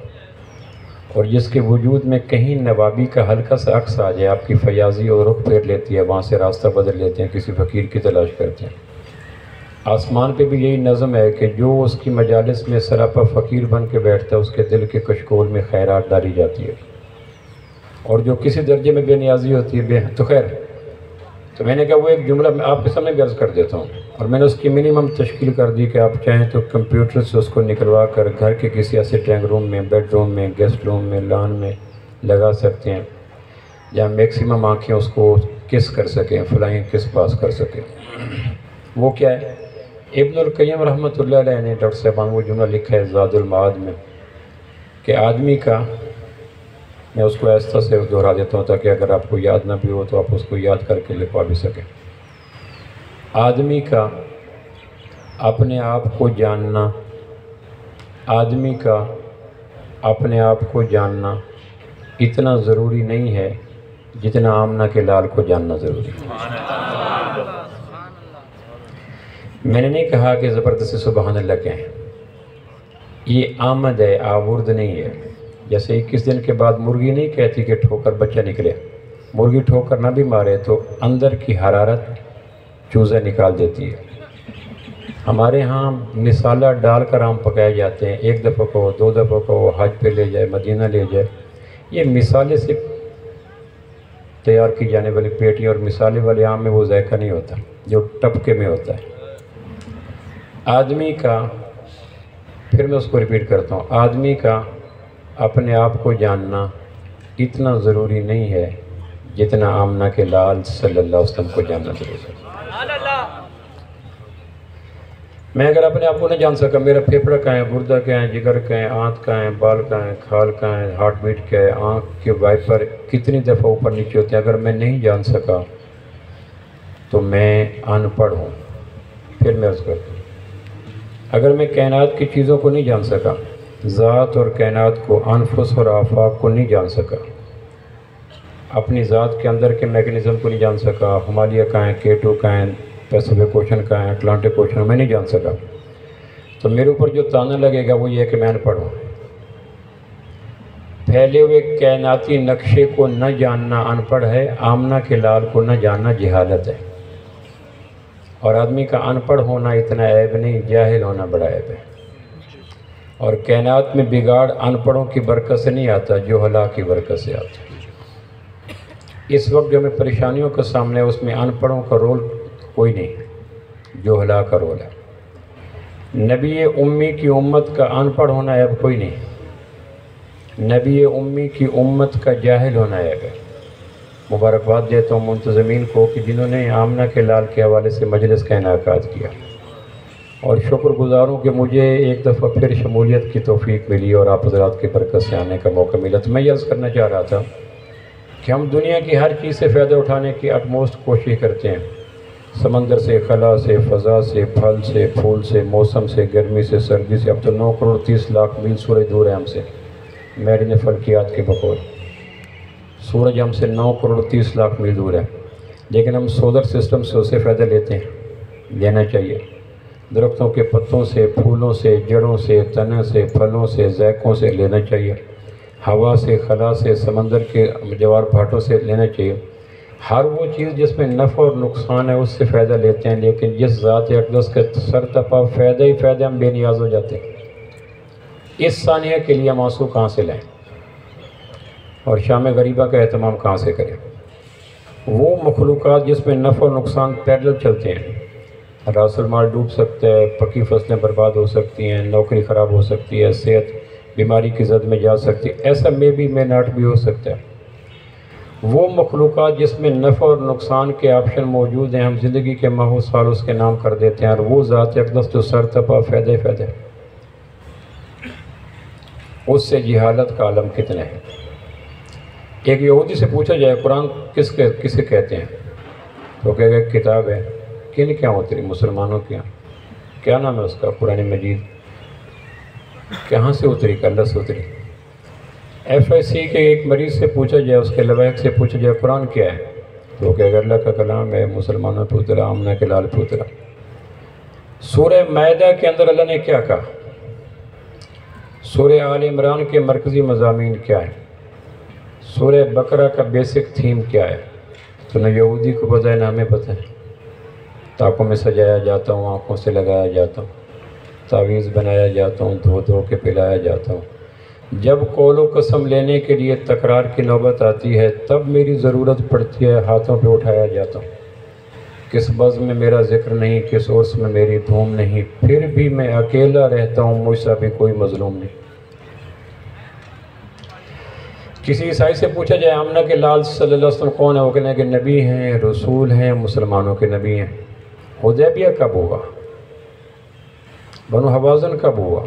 اور جس کے وجود میں کہیں نوابی کا ہلکا سا عکس آ جائے، آپ کی فیاضی اور رخ پھیر لیتی ہے، وہاں سے راستہ بدل لیتے ہیں، کسی فقیر کی تلاش کرتے ہیں۔ آسمان پہ بھی یہی نظم ہے کہ جو اس کی مجالس میں سراپا فقیر بن کے بیٹھتا ہے، اس کے دل کے کشکول میں خیرات ڈالی جاتی ہے، اور جو کسی درجے میں بے نیازی ہوتی ہے تو خیر۔ تو میں نے کہا وہ ایک جملہ میں آپ کے سامنے بھی عرض کر دیتا ہوں، اور میں نے اس کی منیمم تشکیل کر دی کہ آپ چاہیں تو کمپیوٹر سے اس کو نکلوا کر گھر کے کسی ایسے ڈرائنگ روم میں، بیڈ روم میں، گیسٹ روم میں، لان میں لگا سکتے ہیں، جہاں میکسیمم آنکھیں اس کو کس کر سکیں، فلائنگ کس پاس کر سکیں۔ وہ کیا ہے؟ ابن القیم رحمۃ اللہ علیہ نے ڈاکٹر صاحبان وہ جملہ لکھا ہے زاد المعاد میں کہ آدمی کا، میں اس کو ایسا سے دہرا دیتا ہوں تاکہ اگر آپ کو یاد نہ بھی ہو تو آپ اس کو یاد کر کے لکھوا بھی سکیں۔ آدمی کا اپنے آپ کو جاننا، آدمی کا اپنے آپ کو جاننا اتنا ضروری نہیں ہے جتنا آمنہ کے لال کو جاننا ضروری ہے۔ میں نے نہیں کہا کہ زبردستی سبحان اللہ کہیں، یہ آمد ہے، آورد نہیں ہے۔ جیسے 21 دن کے بعد مرغی نہیں کہتی کہ ٹھوکر بچہ نکلے، مرغی ٹھوکر نہ بھی مارے تو اندر کی حرارت چوزے نکال دیتی ہے۔ ہمارے ہاں مسالہ ڈال کر آم پکائے جاتے ہیں، 1 دفعہ کو 2 دفعہ کو حج پہ لے جائے، مدینہ لے جائے، یہ مسالے سے تیار کی جانے والی پیٹی، اور مسالے والے آم میں وہ ذائقہ نہیں ہوتا جو ٹپکے میں ہوتا ہے۔ آدمی کا، پھر میں اس کو ریپیٹ کرتا ہوں، آدمی کا اپنے آپ کو جاننا اتنا ضروری نہیں ہے جتنا آمنہ کے لال صلی اللہ علیہ وسلم کو جاننا ضروری ہے۔ میں اگر اپنے آپ کو نہ جان سکا، میرا پھیپھڑا کہاں ہے، گردہ کہاں ہے، جگر کہاں ہے، آنت کہاں ہے، بال کہاں ہے، کھال کہاں ہے، ہارٹ بیٹ کیا ہے، آنکھ کے وائپر کتنی دفعہ اوپر نیچے ہوتے ہیں، اگر میں نہیں جان سکا تو میں ان پڑھ ہوں۔ پھر میں عرض کرتا ہوں، اگر میں کائنات کی چیزوں کو نہیں جان سکا، ذات اور کائنات کو، انفس اور آفاق کو نہیں جان سکا، اپنی ذات کے اندر کے میکنزم کو نہیں جان سکا، ہمالیہ کہاں ہے، کیٹو کہاں ہے، پیسیفک اوشن کہاں ہے، اٹلانٹک اوشن میں نہیں جان سکا، تو میرے اوپر جو تانا لگے گا وہ یہ ہے کہ میں ان پڑھ ہوں۔ پھیلے ہوئے کائناتی نقشے کو نہ جاننا ان پڑھ ہے، آمنہ کے لال کو نہ جاننا جہالت ہے، اور آدمی کا ان پڑھ ہونا اتنا عیب نہیں، جاہل ہونا بڑا عیب ہے۔ اور کائنات میں بگاڑ ان پڑھوں کی برکت سے نہیں آتا، جہلا کی برکت سے آتا ہے۔ اس وقت جو ہمیں پریشانیوں کا سامنے ہے اس میں ان پڑھوں کا رول کوئی نہیں، جہلا کا رول ہے۔ نبی امی کی امت کا ان پڑھ ہونا عیب کوئی نہیں، نبی امی کی امت کا جاہل ہونا عیب ہے۔ مبارکباد دیتا ہوں منتظمین کو کہ جنہوں نے آمنہ کے لال کے حوالے سے مجلس کا انعقاد کیا، اور شکر گزار ہوں کہ مجھے ایک دفعہ پھر شمولیت کی توفیق ملی اور آپ حضرات کی برکت سے آنے کا موقع ملا۔ تو میں یہ عرض کرنا چاہ رہا تھا کہ ہم دنیا کی ہر چیز سے فائدہ اٹھانے کی اٹموسٹ کوشش کرتے ہیں، سمندر سے، خلا سے، فضا سے، پھل سے، پھول سے، موسم سے، گرمی سے، سردی سے۔ اب تو 9 کروڑ 30 لاکھ میل سورج دور ہے ہم سے، میرین فلکیات کے بقول سورج ہم سے 9 کروڑ 30 لاکھ میل دور ہے، لیکن ہم سولر سسٹم سے اسے فائدہ لیتے ہیں، لینا چاہیے۔ درختوں کے پتوں سے، پھولوں سے، جڑوں سے، تنوں سے، پھلوں سے، ذائقوں سے لینا چاہیے، ہوا سے، خلا سے، سمندر کے جوار بھاٹوں سے لینا چاہیے۔ ہر وہ چیز جس میں نفع اور نقصان ہے اس سے فائدہ لیتے ہیں، لیکن جس ذات اقدس کے سر تپا فائدہ ہی فائدہ ہم بے نیاز ہو جاتے ہیں۔ اس ثانیہ کے لیے ہم آنسو کہاں سے لائیں اور شام غریبہ کا اہتمام کہاں سے کریں؟ وہ مخلوقات جس میں نفع اور نقصان پیرلل چلتے ہیں، راس المال ڈوب سکتا ہے، پکی فصلیں برباد ہو سکتی ہیں، نوکری خراب ہو سکتی ہے، صحت بیماری کی زد میں جا سکتی ہے، ایسا میں ناٹ بھی ہو سکتا ہے۔ وہ مخلوقات جس میں نفع اور نقصان کے آپشن موجود ہیں، ہم زندگی کے ماہ سال اس کے نام کر دیتے ہیں، اور وہ ذات اقدس جو سر تپا فائدہ ہی فائدہ ہے، اس سے جہالت کا عالم کتنے ہیں۔ ایک یہودی سے پوچھا جائے قرآن کسے کہتے ہیں تو کہے گا کتاب ہے۔ کن کیا ہوتی ہے؟ مسلمانوں کیا؟ کیا نام ہے اس کا؟ قرآن مجید۔ کہاں سے اتری؟ اللہ سے اتری۔ FIC کے ایک مریض سے پوچھا جائے، اس کے لوائق سے پوچھا جائے قرآن کیا ہے، تو کہ اگر اللہ کا کلام ہے، مسلمانوں پہ اترا، آمنہ کے لال پہ اترا۔ سورہ مائدہ کے اندر اللہ نے کیا کہا؟ سورہ آل عمران کے مرکزی مضامین کیا ہے؟ سورہ بقرہ کا بیسک تھیم کیا ہے؟ تو نہ یہودی کو پتہ ہے نہ ہمیں پتہ ہے۔ تاکوں میں سجایا جاتا ہوں، آنکھوں سے لگایا جاتا ہوں، تعویذ بنایا جاتا ہوں، دھو دھو کے پلایا جاتا ہوں۔ جب قول و قسم لینے کے لیے تکرار کی نوبت آتی ہے تب میری ضرورت پڑتی ہے، ہاتھوں پہ اٹھایا جاتا ہوں۔ کس بزم میں میرا ذکر نہیں، کس عرس میں میری دھوم نہیں، پھر بھی میں اکیلا رہتا ہوں، مجھ سے بھی کوئی مظلوم نہیں۔ کسی عیسائی سے پوچھا جائے آمنہ کے لال صلی اللہ علیہ وسلم کون ہے، وہ کہنے کہ نبی ہیں، رسول ہیں، مسلمانوں کے نبی ہیں۔ حدیبیہ کب ہوا؟ بنو حوازن کب ہوا؟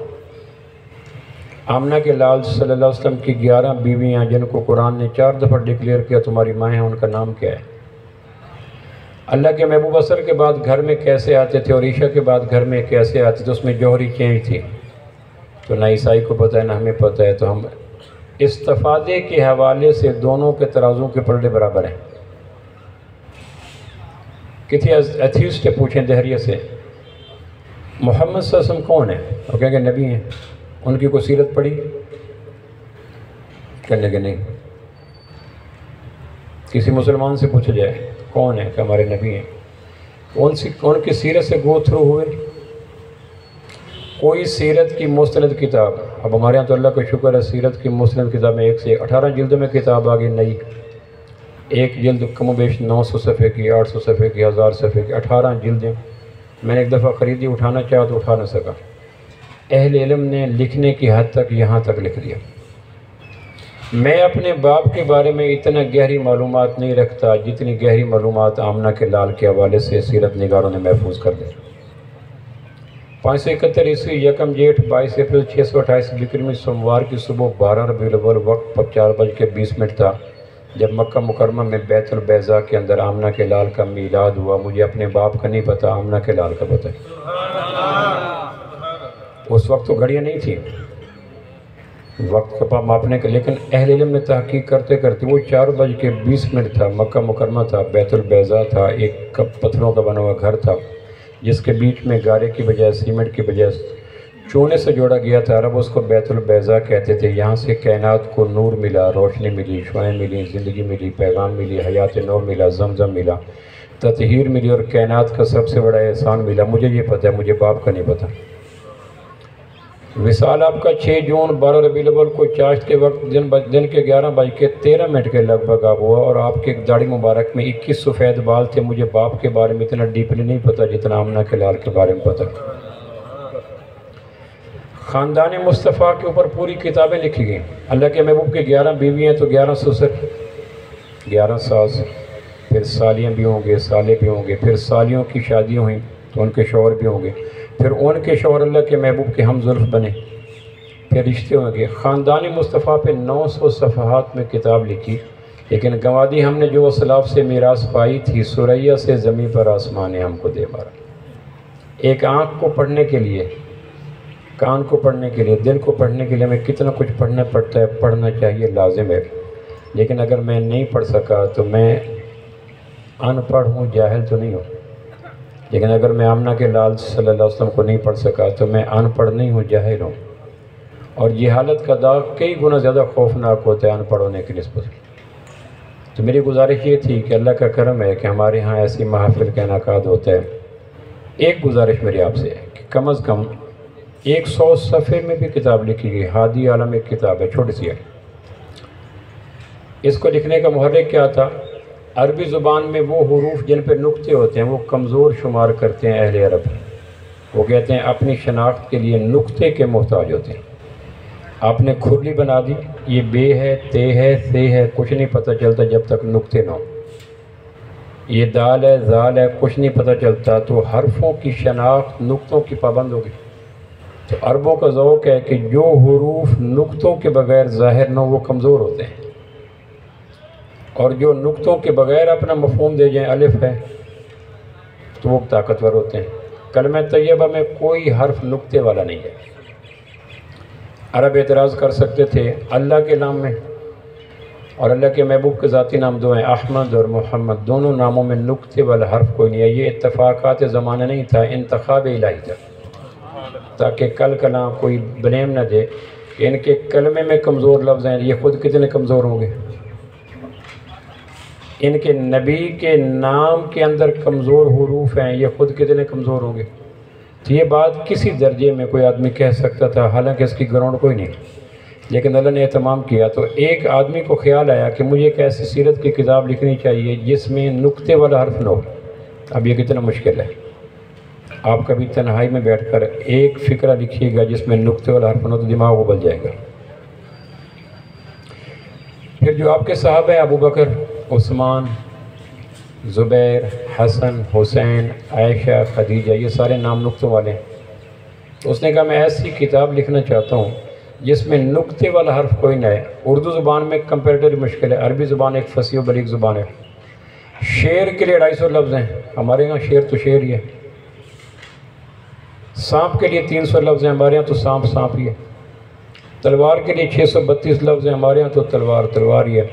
آمنہ کے لال صلی اللہ علیہ وسلم کی 11 بیویاں جن کو قرآن نے 4 دفعہ ڈکلیئر کیا تمہاری ماں ہیں، ان کا نام کیا ہے؟ اللہ کے محبوب اثر کے بعد گھر میں کیسے آتے تھے اور عیشا کے بعد گھر میں کیسے آتے تھے؟ اس میں جوہری چینج تھی، تو نہ عیسائی کو پتہ ہے نہ ہمیں پتہ ہے۔ تو ہم استفادے کے حوالے سے دونوں کے ترازوں کے پلڑے برابر ہیں۔ کسی ایتھیسٹ سے پوچھیں دہریہ سے محمد صلی اللہ علیہ وسلم کون ہے، وہ کہیں کہ نبی ہیں، ان کی کوئی سیرت پڑھی؟ کہنے کہ نہیں۔ کسی مسلمان سے پوچھا جائے کون ہے، کہ ہمارے نبی ہیں، ان کی سیرت سے گو تھرو ہوئے؟ کوئی سیرت کی مستند کتاب، اب ہمارے یہاں تو اللہ کا شکر ہے سیرت کی مستند کتاب میں 1 سے 18 جلدوں میں کتاب آ گئی نئی، ایک جلد کم و بیش 900 صفحے کی، 800 صفحے کی، 1000 صفحے کی، 18 جلدیں۔ میں نے ایک دفعہ خریدی، اٹھانا چاہا تو اٹھا نہ سکا۔ اہل علم نے لکھنے کی حد تک یہاں تک لکھ دیا۔ میں اپنے باپ کے بارے میں اتنا گہری معلومات نہیں رکھتا جتنی گہری معلومات آمنہ کے لال کے حوالے سے سیرت نگاروں نے محفوظ کر دی۔ 571 عیسوی 1 جیٹھ 22 اپریل 628 بکرمی سوموار کی صبح 12 ربیع الاول وقت 4:20 تھا جب مکہ مکرمہ میں بیت البیضاء کے اندر آمنہ کے لال کا میلاد ہوا۔ مجھے اپنے باپ کا نہیں پتہ، آمنہ کے لال کا پتہ ہے۔ اس وقت تو گھڑیاں نہیں تھیں وقت کا ماپنے کے، لیکن اہل علم نے تحقیق کرتے کرتے وہ 4:20 تھا، مکہ مکرمہ تھا، بیت البیضاء تھا، ایک پتھروں کا بنا ہوا گھر تھا جس کے بیچ میں گارے کی بجائے سیمنٹ کی بجائے چونے سے جوڑا گیا تھا۔ عرب اس کو بیت البیضاء کہتے تھے۔ یہاں سے کائنات کو نور ملا، روشنی ملی، شعائیں ملی، زندگی ملی، پیغام ملی، حیات نو ملا، زمزم ملا، تطہیر ملی، اور کائنات کا سب سے بڑا احسان ملا۔ مجھے یہ پتہ ہے، مجھے باپ کا نہیں پتہ۔ وصال آپ کا 6 جون 12 ربیع الاول کو چاشت کے وقت دن کے 11:13 کے لگ بھگ آپ ہوا، اور آپ کے داڑھی مبارک میں 21 سفید بال تھے۔ مجھے باپ کے بارے میں اتنا ڈیپلی نہیں پتہ جتنا آمنہ کے لال کے بارے میں پتہ۔ خاندان مصطفیٰ کے اوپر پوری کتابیں لکھی گئیں۔ اللہ کے محبوب کے 11 بیویاں تو 11 سسر، 11 ساس، پھر سالیاں بھی ہوں گے، سالے بھی ہوں گے، پھر سالیوں کی شادیاں ہوئیں تو ان کے شوہر بھی ہوں گے، پھر ان کے شوہر اللہ کے محبوب کے ہم زلف بنے، پھر رشتے ہوں گے۔ خاندان مصطفیٰ پہ 900 صفحات میں کتاب لکھی، لیکن گنوادی ہم نے جو اسلاف سے میراث پائی تھی، سریا سے زمین پر آسمان نے ہم کو دے مارا۔ ایک آنکھ کو پڑھنے کے لیے، کان کو پڑھنے کے لیے، دل کو پڑھنے کے لیے ہمیں کتنا کچھ پڑھنا پڑتا ہے، پڑھنا چاہیے، لازم ہے۔ لیکن اگر میں نہیں پڑھ سکا تو میں ان پڑھ ہوں، جاہل تو نہیں ہوں۔ لیکن اگر میں آمنہ کے لال صلی اللہ علیہ وسلم کو نہیں پڑھ سکا تو میں ان پڑھ نہیں ہوں، جاہل ہوں۔ اور یہ حالت کا داغ کئی گنا زیادہ خوفناک ہوتا ہے ان پڑھ ہونے کی نسبت۔ تو میری گزارش یہ تھی کہ اللہ کا کرم ہے کہ ہمارے ہاں ایسی محافل کا انعقاد ہوتا ہے۔ ایک گزارش میری آپ سے ہے کہ کم از کم 100 صفحے میں بھی کتاب لکھی گئی۔ ہادی عالم ایک کتاب ہے، چھوٹی سی ہے۔ اس کو لکھنے کا محرک کیا تھا؟ عربی زبان میں وہ حروف جن پہ نقطے ہوتے ہیں وہ کمزور شمار کرتے ہیں اہل عرب۔ وہ کہتے ہیں اپنی شناخت کے لیے نقطے کے محتاج ہوتے ہیں۔ آپ نے کھرلی بنا دی، یہ بے ہے، تے ہے، سے ہے، کچھ نہیں پتہ چلتا جب تک نقطے نہ ہو۔ یہ دال ہے، زال ہے، کچھ نہیں پتہ چلتا۔ تو حرفوں کی شناخت نقطوں کی پابند ہوگی۔ تو عربوں کا ذوق ہے کہ جو حروف نقطوں کے بغیر ظاہر نہ ہو وہ کمزور ہوتے ہیں، اور جو نقطوں کے بغیر اپنا مفہوم دے جائیں، الف ہے، تو وہ طاقتور ہوتے ہیں۔ کلمہ طیبہ میں کوئی حرف نقطے والا نہیں ہے۔ عرب اعتراض کر سکتے تھے اللہ کے نام میں، اور اللہ کے محبوب کے ذاتی نام دو ہیں، احمد اور محمد، دونوں ناموں میں نقطے والا حرف کوئی نہیں ہے۔ یہ اتفاقات زمانہ نہیں تھا، انتخاب الہی تھا، تاکہ کل کلام کوئی بلیم نہ دے کہ ان کے کلمے میں کمزور لفظ ہیں، یہ خود کتنے کمزور ہوں گے، ان کے نبی کے نام کے اندر کمزور حروف ہیں، یہ خود کتنے کمزور ہوں گے۔ تو یہ بات کسی درجے میں کوئی آدمی کہہ سکتا تھا، حالانکہ اس کی گراؤنڈ کوئی نہیں، لیکن اللہ نے اہتمام کیا۔ تو ایک آدمی کو خیال آیا کہ مجھے ایک ایسی سیرت کی کتاب لکھنی چاہیے جس میں نقطے والا حرف نہ ہو۔ اب یہ کتنا مشکل ہے، آپ کبھی تنہائی میں بیٹھ کر ایک فکرہ لکھیے گا جس میں نقطے والا حرف نہ ہو تو دماغ ابل جائے گا۔ پھر جو آپ کے صحابہ ہیں، ابو بکر، عثمان، زبیر، حسن، حسین، عائشہ، خدیجہ، یہ سارے نام نقطوں والے ہیں۔ تو اس نے کہا میں ایسی کتاب لکھنا چاہتا ہوں جس میں نقطے والا حرف کوئی نہ ہے۔ اردو زبان میں کمپیریٹیولی مشکل ہے، عربی زبان ایک فصیح و بلیغ زبان ہے۔ شعر کے لیے 250 لفظ ہیں، ہمارے یہاں شعر تو شعر ہی ہے۔ سانپ کے لیے 300 لفظ ہیں، ہمارے یہاں تو سانپ سانپ ہی ہے۔ تلوار کے لیے 632 لفظ ہیں، ہمارے یہاں تو تلوار تلوار ہی ہے۔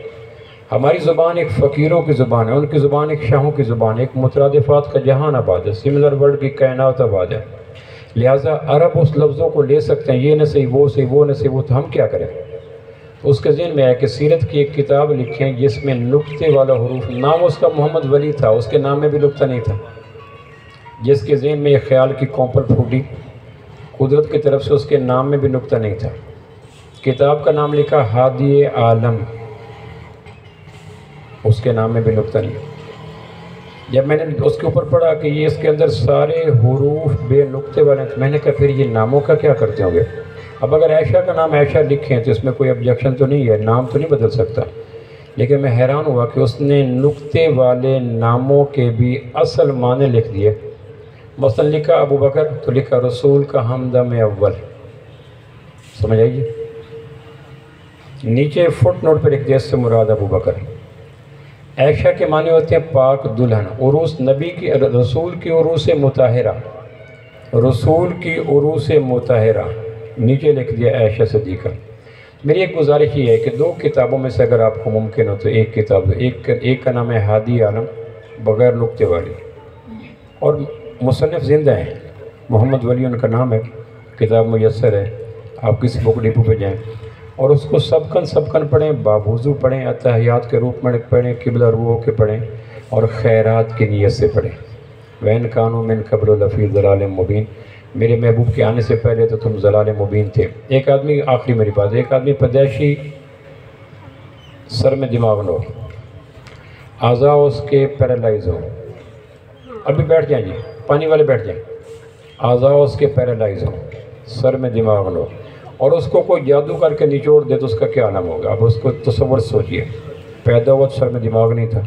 ہماری زبان ایک فقیروں کی زبان ہے، ان کی زبان ایک شاہوں کی زبان ہے، ایک مترادفات کا جہان آباد ہے، سملر ورڈ کی کائنات آباد ہے۔ لہٰذا عرب اس لفظوں کو لے سکتے ہیں، یہ نہ صحیح وہ صحیح وہ نہ صحیح وہ، تو ہم کیا کریں؟ اس کے ذہن میں آیا کہ سیرت کی ایک کتاب لکھیں جس میں نقطے والا حروف، نام اس کا محمد ولی تھا، اس کے نام میں بھی نقطہ نہیں تھا۔ جس کے ذہن میں یہ خیال کی کومپل پھوٹی، قدرت کی طرف سے اس کے نام میں بھی نقطہ نہیں تھا۔ کتاب کا نام لکھا ہادی عالم، اس کے نام میں بھی نقطہ نہیں۔ جب میں نے اس کے اوپر پڑھا کہ یہ اس کے اندر سارے حروف بے نقطے والے ہیں، تو میں نے کہا پھر یہ ناموں کا کیا کرتے ہوں گے؟ اب اگر عائشہ کا نام عائشہ لکھیں تو اس میں کوئی آبجیکشن تو نہیں ہے، نام تو نہیں بدل سکتا، لیکن میں حیران ہوا کہ اس نے نقطے والے ناموں کے بھی اصل معنی لکھ دیے۔ مثلا لکھا ابو بکر تو لکھا رسول کا ہمدم اول، سمجھ آئیے؟ نیچے فٹ نوٹ پہ لکھ دیا اس سے مراد ابو بکر۔ عائشہ کے معنی ہوتے ہیں پاک دلہن، عروس نبی کی، رسول کی عروس مطہرہ، رسول کی عروس مطہرہ، نیچے لکھ دیا عائشہ صدیقہ۔ میری ایک گزارش یہ ہے کہ 2 کتابوں میں سے اگر آپ کو ممکن ہو تو ایک کتاب، ایک کا نام ہے ہادی عالم بغیر نقطے والی، اور مصنف زندہ ہیں، محمد ولی ان کا نام ہے، کتاب میسر ہے، آپ کسی بک ڈپو پہ جائیں اور اس کو سبکن پڑھیں، باوضو پڑھیں، اتحیات کے روپ میں پڑھیں، قبلہ رو ہو کے پڑھیں، اور خیرات کی نیت سے پڑھیں۔ وین کانوا من قبل لفی ضلال مبین، میرے محبوب کے آنے سے پہلے تو تم ضلال مبین تھے۔ ایک آدمی، آخری میری بات، ایک آدمی پیدائشی سر میں دماغ نو، اعضاء اس کے پیرالائز ہوں، ابھی بیٹھ جائیں جی، پانی والے بیٹھ جائیں، اعضاء اس کے پیرالائز ہوں، سر میں دماغ نو، اور اس کو کوئی جادو کر کے نچوڑ دے تو اس کا کیا عالم ہوگا؟ اب اس کو تصور سوچئے، پیدا ہوا تو سر میں دماغ نہیں تھا،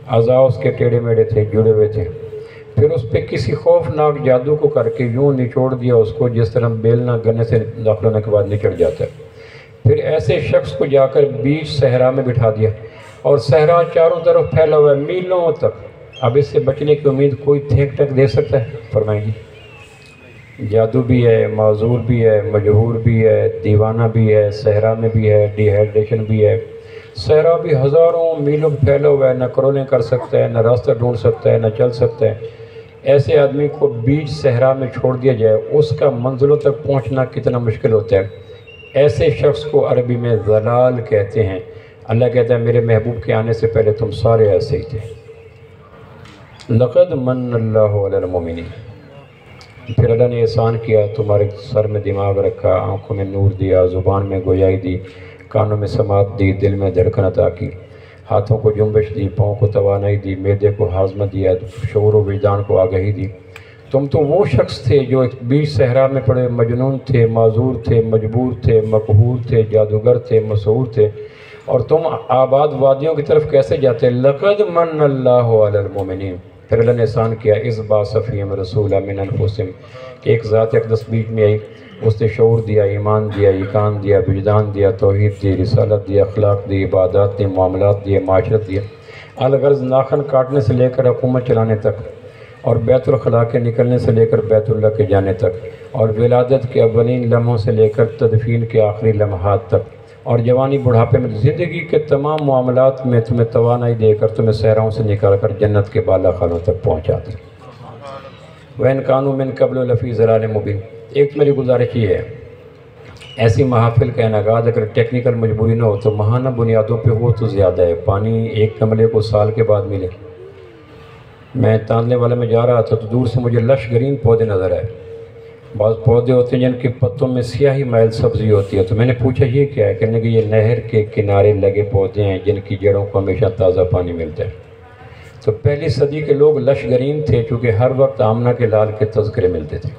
اعضاء اس کے ٹیڑھے میڑے تھے، جڑے ہوئے تھے، پھر اس پہ کسی خوفناک جادو کو کر کے یوں نچوڑ دیا اس کو جس طرح بیلنا گنے سے داخل ہونے کے بعد نچڑ جاتا ہے۔ پھر ایسے شخص کو جا کر بیچ صحرا میں بٹھا دیا، اور صحرا چاروں طرف پھیلا ہوا ہے میلوں تک، اب اس سے بچنے کی امید کوئی تھیک ٹک دے سکتا ہے؟ فرمائیں گی؟ جادو بھی ہے، معذور بھی ہے، مجہور بھی ہے، دیوانہ بھی ہے، صحرا میں بھی ہے، ڈی ہائیڈریشن بھی ہے، صحرا بھی ہزاروں میلوں پھیلا ہوا ہے، نہ کرولیں کر سکتا ہے، نہ راستہ ڈھونڈ سکتا ہے، نہ چل سکتا ہے۔ ایسے آدمی کو بیچ صحرا میں چھوڑ دیا جائے، اس کا منزلوں تک پہنچنا کتنا مشکل ہوتا ہے۔ ایسے شخص کو عربی میں ضلال کہتے ہیں۔ اللہ کہتا ہے میرے محبوب کے آنے سے پہلے تم سارے ایسے ہی تھے۔ لقد من اللہ علی المؤمنین، پھر اللہ نے احسان کیا، تمہارے سر میں دماغ رکھا، آنکھوں میں نور دیا، زبان میں گویائی دی، کانوں میں سماعت دی، دل میں دھڑکن عطا کی، ہاتھوں کو جنبش دی، پاؤں کو توانائی دی، معدے کو ہاضمہ دیا، شعور و وجدان کو آگہی دی۔ تم تو وہ شخص تھے جو ایک بیچ صحرا میں پڑے مجنون تھے، معذور تھے، مجبور تھے، مقہور تھے، جادوگر تھے، مسحور تھے، اور تم آباد وادیوں کی طرف کیسے جاتے؟ لقد من اللہ علی المؤمنین، پھر اللہ نے احسان کیا، اس باعث فیہم رسولا من انفسہم، ایک ذات اقدس بیچ میں آئی، اس نے شعور دیا، ایمان دیا، ایقان دیا، وجدان دیا، توحید دی، رسالت دی، اخلاق دی، عبادات دی، معاملات دی، معاشرت دی، الغرض ناخن کاٹنے سے لے کر حکومت چلانے تک، اور بیت الخلاء کے نکلنے سے لے کر بیت اللہ کے جانے تک، اور ولادت کے اولین لمحوں سے لے کر تدفین کے آخری لمحات تک اور جوانی بڑھاپے میں زندگی کے تمام معاملات میں تمہیں توانائی دے کر تمہیں صحراؤں سے نکال کر جنت کے بالا خانوں تک پہنچا دی۔ وَإِنْ كَانُوا مِنْ قَبْلُ لَفِي ضَلَالٍ مُبِينٍ۔ ایک میری گزارش یہ ہے، ایسی محافل کا انعقاد اگر ٹیکنیکل مجبوری نہ ہو تو ماہانہ بنیادوں پہ ہو تو زیادہ ہے۔ پانی ایک گملے کو سال کے بعد ملے۔ میں تاندلے والے میں جا رہا تھا تو دور سے مجھے لش گرین پودے نظر آئے۔ بعض پودے ہوتے ہیں جن کے پتوں میں سیاہی مائل سبزی ہوتی ہے، تو میں نے پوچھا یہ کیا ہے؟ کہنے کہ یہ نہر کے کنارے لگے پودے ہیں جن کی جڑوں کو ہمیشہ تازہ پانی ملتا ہے۔ تو پہلی صدی کے لوگ لش گرین تھے کیونکہ ہر وقت آمنہ کے لال کے تذکرے ملتے تھے۔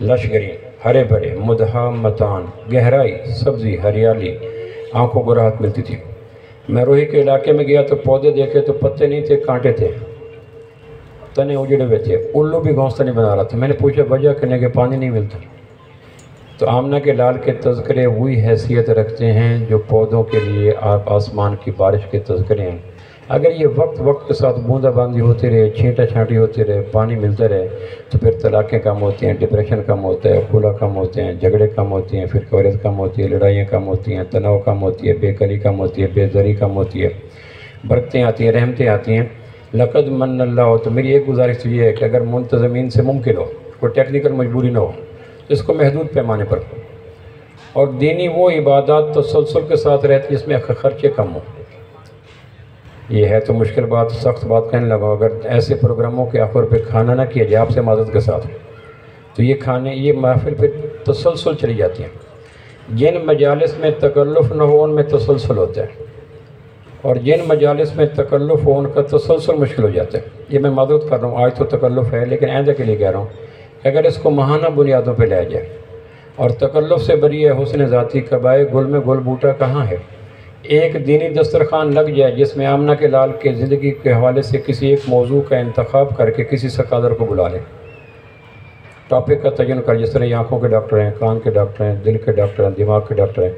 لش گرین، ہرے بھرے، مدہم متان، گہرائی، سبزی، ہریالی، آنکھوں کو راحت ملتی تھی۔ میں روہی کے علاقے میں گیا تو پودے دیکھے تو پتے نہیں تھے، کانٹے تھے، تنے اجڑے ہوئے تھے، الو بھی گھونسلہ نہیں بنا رہا تھا۔ میں نے پوچھا وجہ، کہنے کہ پانی نہیں ملتا۔ تو آمنہ کے لال کے تذکرے وہی حیثیت رکھتے ہیں جو پودوں کے لیے آسمان کی بارش کے تذکرے ہیں۔ اگر یہ وقت کے ساتھ بوندا باندی ہوتی رہے، چھینٹا چھانٹی ہوتی رہے، پانی ملتا رہے، تو پھر طلاقیں کم ہوتی ہیں، ڈپریشن کم ہوتا ہے، خلا کم ہوتے ہیں، جھگڑے کم ہوتے ہیں، فرقہ واریت کم ہوتی ہے، لڑائیاں کم ہوتی ہیں، تناؤ کم ہوتی ہے، بے کلی کم ہوتی ہے، بے زری کم ہوتی ہے، برکتیں آتی ہیں، رحمتیں آتی ہیں۔ لقد من اللہ۔ تو میری ایک گزارش تو یہ ہے کہ اگر منتظمین سے ممکن ہو، کوئی ٹیکنیکل مجبوری نہ ہو، اس کو محدود پیمانے پر، اور دینی وہ عبادات تسلسل کے ساتھ رہتی جس میں خرچے کم ہوں۔ یہ ہے تو مشکل بات، سخت بات کہنے لگا، اگر ایسے پروگراموں کے آخر پہ کھانا نہ کیا جائے آپ سے معذرت کے ساتھ، تو یہ محفل پہ تسلسل چلی جاتی ہیں۔ جن مجالس میں تکلف نہ ہو ان میں تسلسل ہوتا ہے، اور جن مجالس میں تکلف ہو ان کا تسلسل مشکل ہو جاتا ہے۔ یہ میں معذرت کر رہا ہوں، آج تو تکلف ہے، لیکن آئندہ کے لیے کہہ رہا ہوں کہ اگر اس کو ماہانہ بنیادوں پہ لایا جائے، اور تکلف سے بری ہے حسن ذاتی، کبائے گل میں گل بوٹا کہاں ہے، ایک دینی دسترخوان لگ جائے جس میں آمنہ کے لال کے زندگی کے حوالے سے کسی ایک موضوع کا انتخاب کر کے کسی سکالر کو بلا لیں، ٹاپک کا تعین کر، جس طرح آنکھوں کے ڈاکٹر ہیں، کان کے ڈاکٹر ہیں، دل کے ڈاکٹر ہیں، دماغ کے ڈاکٹر ہیں،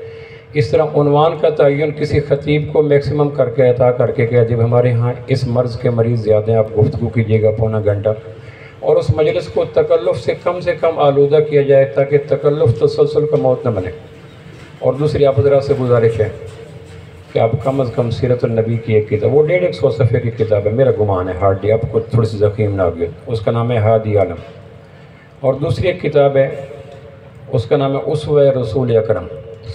اس طرح عنوان کا تعین کسی خطیب کو میکسیمم کر کے عطا کر کے کہ جب ہمارے ہاں اس مرض کے مریض زیادہ ہیں، آپ گفتگو کیجیے گا پونا گھنٹہ، اور اس مجلس کو تکلف سے کم آلودہ کیا جائے تاکہ تکلف تسلسل کا موت نہ بنے۔ اور دوسری آپ حضرات سے گزارش ہے کہ آپ کم از کم سیرت النبی کی ایک کتاب، وہ 150 صفحے کی کتاب ہے، میرا گمان ہے ہارڈلی، آپ کو تھوڑی سی زخیم نہ ہوگی، اس کا نام ہے ہادی عالم۔ اور دوسری ایک کتاب ہے، اس کا نام ہے اسوہ رسول اکرم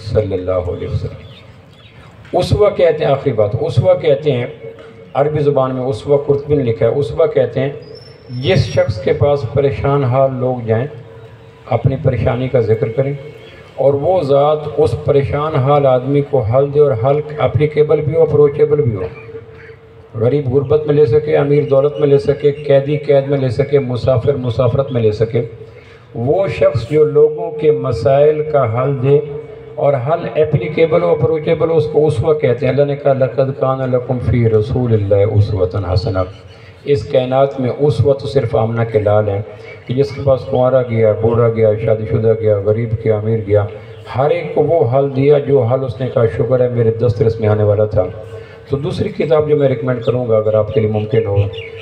صلی اللہ علیہ وسلم۔ اسوہ کہتے ہیں، آخری بات، اسوہ کہتے ہیں عربی زبان میں، اسوہ قرطبی نے لکھا ہے، اسوہ کہتے ہیں جس شخص کے پاس پریشان حال لوگ جائیں، اپنی پریشانی کا ذکر کریں، اور وہ ذات اس پریشان حال آدمی کو حل دے، اور حل اپلیکیبل بھی ہو، اپروچیبل بھی ہو، غریب غربت میں لے سکے، امیر دولت میں لے سکے، قیدی قید میں لے سکے، مسافر مسافرت میں لے سکے، وہ شخص جو لوگوں کے مسائل کا حل دے اور حل اپلیکیبل ہو، اپروچیبل ہو، اس کو اسوہ کہتے ہیں۔ اللہ نے کہا لَقَدْ كَانَ لَكُمْ فِي رَسُولِ اللَّهِ أُسْوَةٌ حَسَنَةٌ۔ اس کائنات میں اسوہ تو صرف آمنہ کے لال ہیں کہ جس کے پاس کنوارا گیا، بوڑھا گیا، شادی شدہ گیا، غریب گیا، امیر گیا، ہر ایک کو وہ حل دیا جو حل اس نے کہا شکر ہے میرے دسترس میں آنے والا تھا۔ تو دوسری کتاب جو میں ریکمینڈ کروں گا اگر آپ کے لیے ممکن ہو،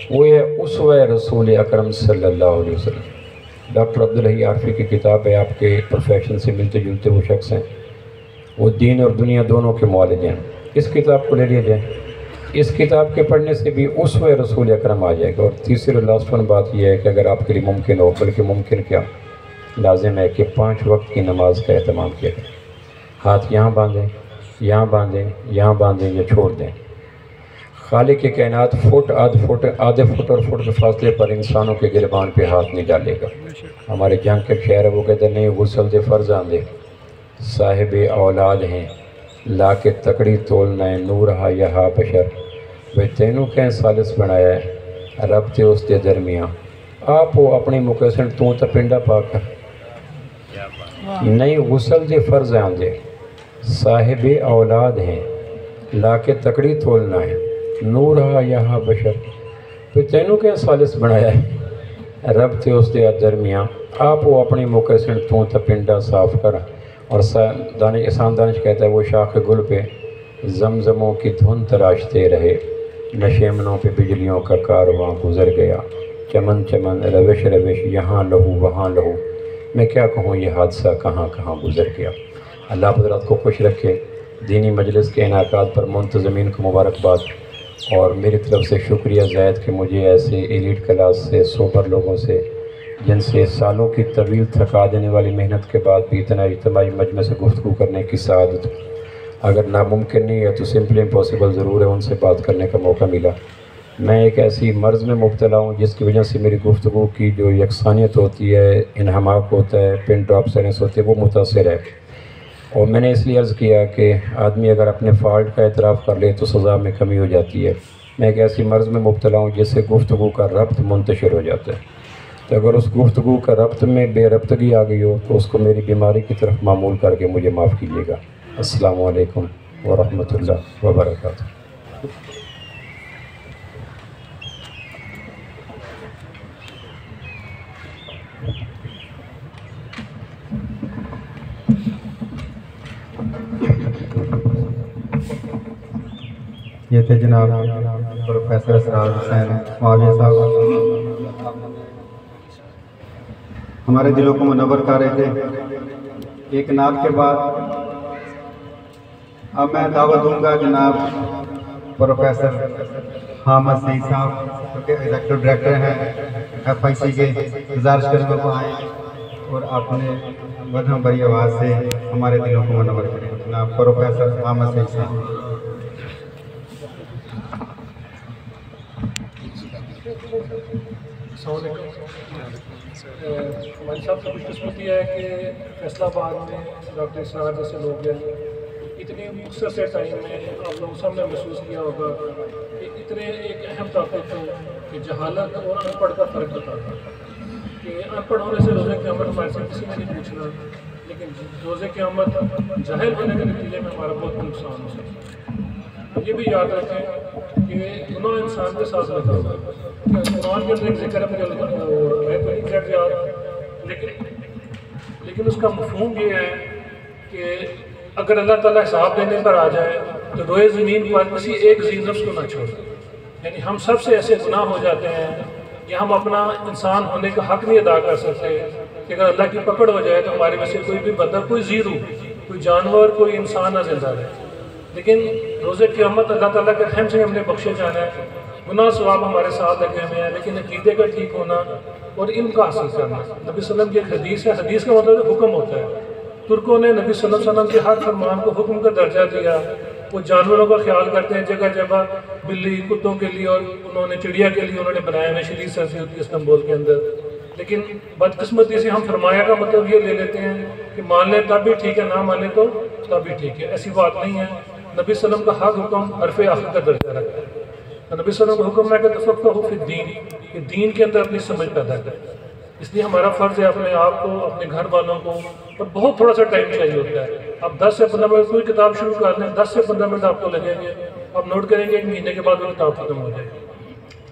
وہ ہے اسوہ رسول اکرم صلی اللہ علیہ وسلم۔ ڈاکٹر عبدالحی عارفی کی کتاب ہے، آپ کے پروفیشن سے ملتے جلتے وہ شخص ہیں، وہ دین اور دنیا دونوں کے معالج ہیں۔ اس کتاب کو لے لیا جائے، اس کتاب کے پڑھنے سے بھی اسوہ رسول اکرم آ جائے گا۔ اور تیسری اور لاسٹ ون بات یہ ہے کہ اگر آپ کے لیے ممکن ہو، بلکہ ممکن کیا لازم ہے کہ 5 وقت کی نماز کا اہتمام کیا جائے۔ ہاتھ یہاں باندھیں، یہاں باندھیں، یہاں باندھیں یا چھوڑ دیں۔ خالق کائنات آدھے فٹ اور فٹ کے فاصلے پر انسانوں کے گربان پہ ہاتھ نہیں ڈالے گا۔ ہمارے جنگ کے شعر ہے، وہ کہتے ہیں نہیں غسل دے فرض آندے، صاحب اولاد ہیں لا کے تکڑی تولنا ہے، نور ہا یہاں بشر وہ تینوں کہیں سالس بنایا ہے، رب تے اس دے درمیاں آپ وہ اپنی مقصن تو پنڈا پا کر نہیں غسل دے فرض آندے، صاحب اولاد ہیں لا کے تکڑی تولنا ہے، نور ہا یہاں بشر وہ تینوں کہیں سالس بنایا ہے، رب تے اس دے درمیاں آپ وہ اپنی مقصن تو پنڈا صاف کر۔ اور احسان دانش کہتا ہے وہ شاخ گل پہ زمزموں کی دھن تراشتے رہے، نشیمنوں پہ بجلیوں کا کارواں گزر گیا، چمن چمن روش روش یہاں لہو وہاں لہو، میں کیا کہوں یہ حادثہ کہاں کہاں گزر گیا۔ اللہ حضرات کو خوش رکھے، دینی مجلس کے انعقاد پر منتظمین کو مبارکباد، اور میری طرف سے شکریہ زائد کہ مجھے ایسے ایلیٹ کلاس سے سوپر لوگوں سے، جن سے سالوں کی طویل تھکا دینے والی محنت کے بعد بھی اتنا اجتماعی مجمع سے گفتگو کرنے کی سعادت اگر ناممکن نہیں ہے تو سمپلی امپاسبل ضرور ہے، ان سے بات کرنے کا موقع ملا۔ میں ایک ایسی مرض میں مبتلا ہوں جس کی وجہ سے میری گفتگو کی جو یکسانیت ہوتی ہے، انہماک ہوتا ہے، پن ڈراپ سائلنس ہوتی ہے، وہ متاثر ہے۔ اور میں نے اس لیے عرض کیا کہ آدمی اگر اپنے فالٹ کا اعتراف کر لے تو سزا میں کمی ہو جاتی ہے۔ میں ایک ایسی مرض میں مبتلا ہوں جس سے گفتگو کا ربط منتشر ہو جاتا ہے، تو اگر اس گفتگو کا ربط میں بے ربطگی آ گئی ہو تو اس کو میری بیماری کی طرف معمول کر کے مجھے معاف کیجیے گا۔ السلام علیکم ورحمۃ اللہ وبرکاتہ۔ یہ تھے جناب پروفیسر اسرار حسین معاویہ صاحب، ہمارے دلوں کو منور کر رہے تھے۔ ایک نعت کے بعد اب میں دعوت دوں گا جناب پروفیسر حامد سعید صاحب، جو کہ ڈائریکٹر ہیں FIC کے، گزارش کرنے کو آئیں اور اپنے مدھم بھری آواز سے ہمارے دلوں کو منور کریں۔ جناب پروفیسر حامد سعید صاحب۔ السلام علیکم۔ ہماری سب سے خوش قسمتی ہے کہ فیصلہ آباد میں ڈاکٹر اسرار جیسے لوگ ہیں، اتنے مختصر سے ٹائم میں آپ لوگوں سب نے محسوس کیا ہوگا کہ اتنے ایک اہم ٹاپک ہے کہ جہالت اور ان پڑھ کا فرق بتاتا ہے کہ ان پڑھ ہونے سے روزے قیامت ہمارے سے کسی نے نہیں پوچھنا، لیکن روزے قیامت جاہل ہونے کے نتیجے میں ہمارا بہت نقصان ہو سکتا ہے۔ یہ بھی یاد رکھیں کہ گناہ انسان کے ساتھ لگا ہوا ہے۔ قرآن کے اندر ایک ذکر ہے، مجھے تو ایگزیکٹ یاد، لیکن اس کا مفہوم یہ ہے کہ اگر اللہ تعالیٰ حساب دینے پر آ جائے تو روئے زمین پر کسی ایک ذی نفس کو نہ چھوڑے۔ یعنی ہم سب سے ایسے گناہ ہو جاتے ہیں کہ ہم اپنا انسان ہونے کا حق نہیں ادا کر سکتے کہ اگر اللہ کی پکڑ ہو جائے تو ہمارے میں سے کوئی بھی بندہ، کوئی ذی روح، کوئی جانور، کوئی انسان نہ زندہ رہے۔ لیکن روزے قیامت اللہ تعالیٰ کے رحم سے ہم نے بخشے جانا ہے، گناہ ثواب ہمارے ساتھ لگے ہوئے ہیں، لیکن عقیدے کا ٹھیک ہونا اور علم کا حاصل کرنا۔ نبی صلی اللہ علیہ وسلم کی ایک حدیث ہے، حدیث کا مطلب حکم ہوتا ہے۔ ترکوں نے نبی صلی اللہ علیہ وسلم کے ہر فرمان کو حکم کا درجہ دیا۔ وہ جانوروں کا خیال کرتے ہیں جگہ جگہ، بلی، کتوں کے لیے، اور انہوں نے چڑیا کے لیے انہوں نے بنائے ہوئے شدید سردی ہوتی ہے استنبول کے اندر۔ لیکن بدقسمتی سے ہم فرمایا کا مطلب یہ لے لیتے ہیں کہ مان لیں تب بھی ٹھیک ہے، نہ مانیں تو تب بھی ٹھیک ہے۔ ایسی بات نہیں ہے۔ نبی صلی اللہ علیہ وسلم کا ہر حکم حرف آخر کا درجہ رکھتا ہے۔ نبی صلی اللہ علیہ وسلم کا حکم ہے کہ تفقہوا فی الدین، کہ دین کے اندر اپنی سمجھ پیدا کریں۔ اس لیے ہمارا فرض ہے اپنے آپ کو، اپنے گھر والوں کو، اور بہت تھوڑا سا ٹائم چاہیے ہوتا ہے۔ اب 10 سے 15 منٹ کوئی کتاب شروع کر لیں، 10 سے 15 منٹ آپ کو لگیں گے، آپ نوٹ کریں گے ایک مہینے کے بعد وہ کتاب ختم ہو جائے گی۔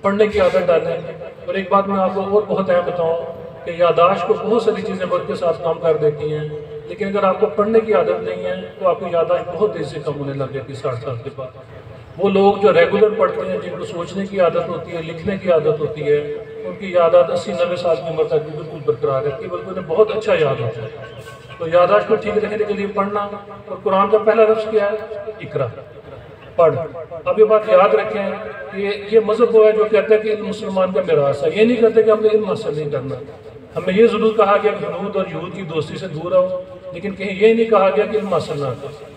پڑھنے کی عادت ڈالیں۔ اور ایک بات میں آپ کو اور بہت اہم بتاؤں کہ یادداشت کو بہت ساری چیزیں وقت کے ساتھ کام کر دیتی ہیں، لیکن اگر آپ کو پڑھنے کی عادت نہیں ہے تو آپ کی یادداشت بہت تیزی سے کم ہونے لگ جاتی ہے 60 سال کے بعد۔ وہ لوگ جو ریگولر پڑھتے ہیں، جن کو سوچنے کی عادت ہوتی ہے، لکھنے کی عادت ہوتی ہے، ان کی یادداشت 80-90 سال کی عمر تک بھی بالکل برقرار رہتی ہے، بلکہ انہیں بہت اچھا یاد ہوتا ہے۔ تو یادداشت کو ٹھیک رکھنے کے لیے پڑھنا، اور قرآن کا پہلا لفظ کیا ہے؟ اقرا، پڑھ۔ اب یہ بات یاد رکھیں کہ یہ مذہب وہ ہے جو کہتا ہے کہ علم مسلمان کا میراث ہے۔ یہ نہیں کہتے کہ ہم نے علم حاصل نہیں کرنا۔ ہمیں یہ ضرور کہا گیا کہ حنود اور یہود کی دوستی سے دور رہو، لیکن کہیں یہ نہیں کہا گیا کہ علم حاصل نہ کرو۔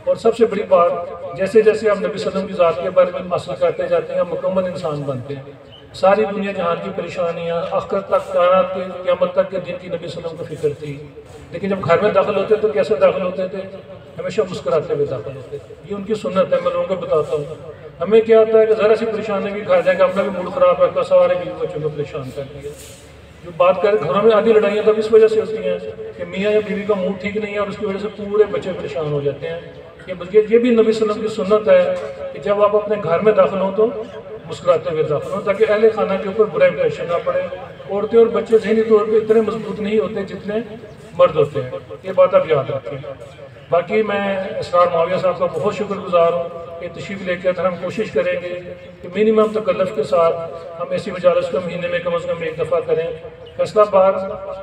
اور سب سے بڑی بات، جیسے جیسے ہم نبی صلی اللہ علیہ وسلم کی ذات کے بارے میں علم حاصل کرتے جاتے ہیں، ہم مکمل انسان بنتے ہیں۔ ساری دنیا جہان کی پریشانیاں، آخرت تک، کائنات کے قیامت تک کے دن کی نبی صلی اللہ علیہ وسلم کو فکر تھی، لیکن جب گھر میں داخل ہوتے تو کیسے داخل ہوتے تھے؟ ہمیشہ مسکراتے ہوئے داخل ہوتے تھے۔ یہ ان کی سنت ہے، میں لوگوں کو بتاتا ہوں۔ ہمیں کیا ہوتا ہے کہ ذرا سی پریشانی بھی گھر جا کے اپنا بھی موڈ خراب رکھا، سارے بیوی بچوں کو پریشان کر دیا۔ جو بات کریں گھروں میں آدھی لڑائیاں تب اس وجہ سے ہوتی ہیں کہ میاں یا بیوی کا موڈ ٹھیک نہیں ہے، اور اس کی وجہ سے پورے بچے پریشان ہو جاتے ہیں۔ یہ بھی نبی صلی اللہ علیہ وسلم کی سنت ہے کہ جب آپ اپنے گھر میں داخل ہوں تو مسکراتے ہوئے داخل ہوں، تاکہ اہل خانہ کے اوپر برا امپریشن نہ پڑے۔ عورتیں اور بچے ذہنی طور پہ اتنے مضبوط نہیں ہوتے جتنے مرد ہوتے ہیں، یہ بات آپ یاد رکھیں۔ باقی میں اسرار معاویہ صاحب کا بہت شکر گزار ہوں کہ تشریف لے کے ادھر ہم کوشش کریں گے کہ منیمم تکلف کے ساتھ ہم ایسی مجالس کو مہینے میں کم از کم ایک دفعہ کریں۔ فیصل آباد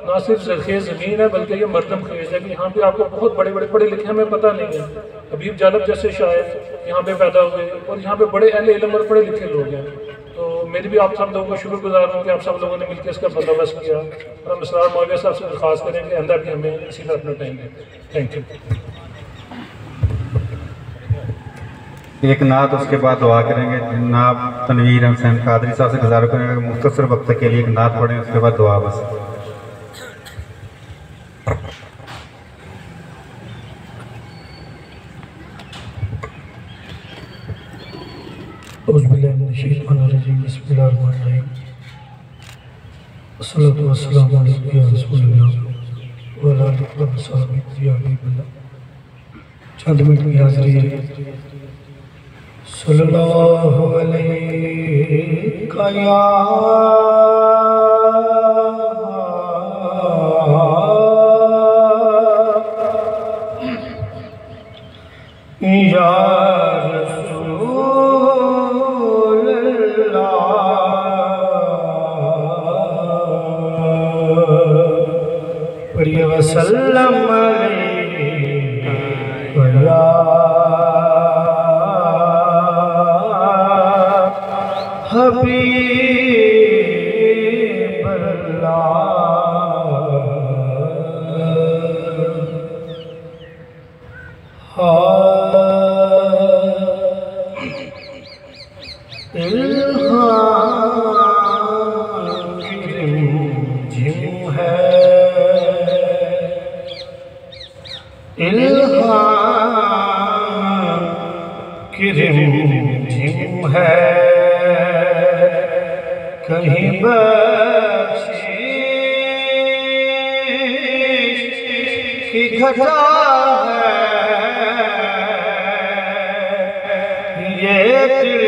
نہ صرف زرخیز زمین ہے بلکہ یہ مردم خیز ہے کہ یہاں پہ آپ کو بہت بڑے بڑے پڑھے لکھے ہمیں پتہ نہیں ہے۔ حبیب جالب جیسے شاعر یہاں پہ پیدا ہوئے اور یہاں پہ بڑے اہل علم اور پڑھے لکھے لوگ ہیں، تو میری بھی آپ سب لوگوں کا شکر گزار ہوں کہ آپ سب لوگوں نے مل کے اس کا بندوبست کیا، اور ہم اسرار معاویہ صاحب سے درخواست کریں کہ آئندہ بھی ہمیں اسی طرح اپنا ٹائم دیں۔ Thank you. ایک نعت اس کے بعد دعا کریں گے۔ جناب تنویر حسین قادری صاحب سے گزارش کریں گے کہ مختصر وقت کے لیے ایک نعت پڑھیں، اس کے بعد دعا بس۔ اعوذ باللہ من الشیطان الرجیم، بسم اللہ الرحمن الرحیم، الصلاۃ والسلام علیکم یا رسول اللہ وعلی آلہ وصحبہ یا حبیب اللہ۔ چند منٹ کی حاضری ہے۔ صلی اللہ علیہ یا وسلم یا حبیب رمجم ہے کہیں بخشش کی گھٹا ہے، یہ دل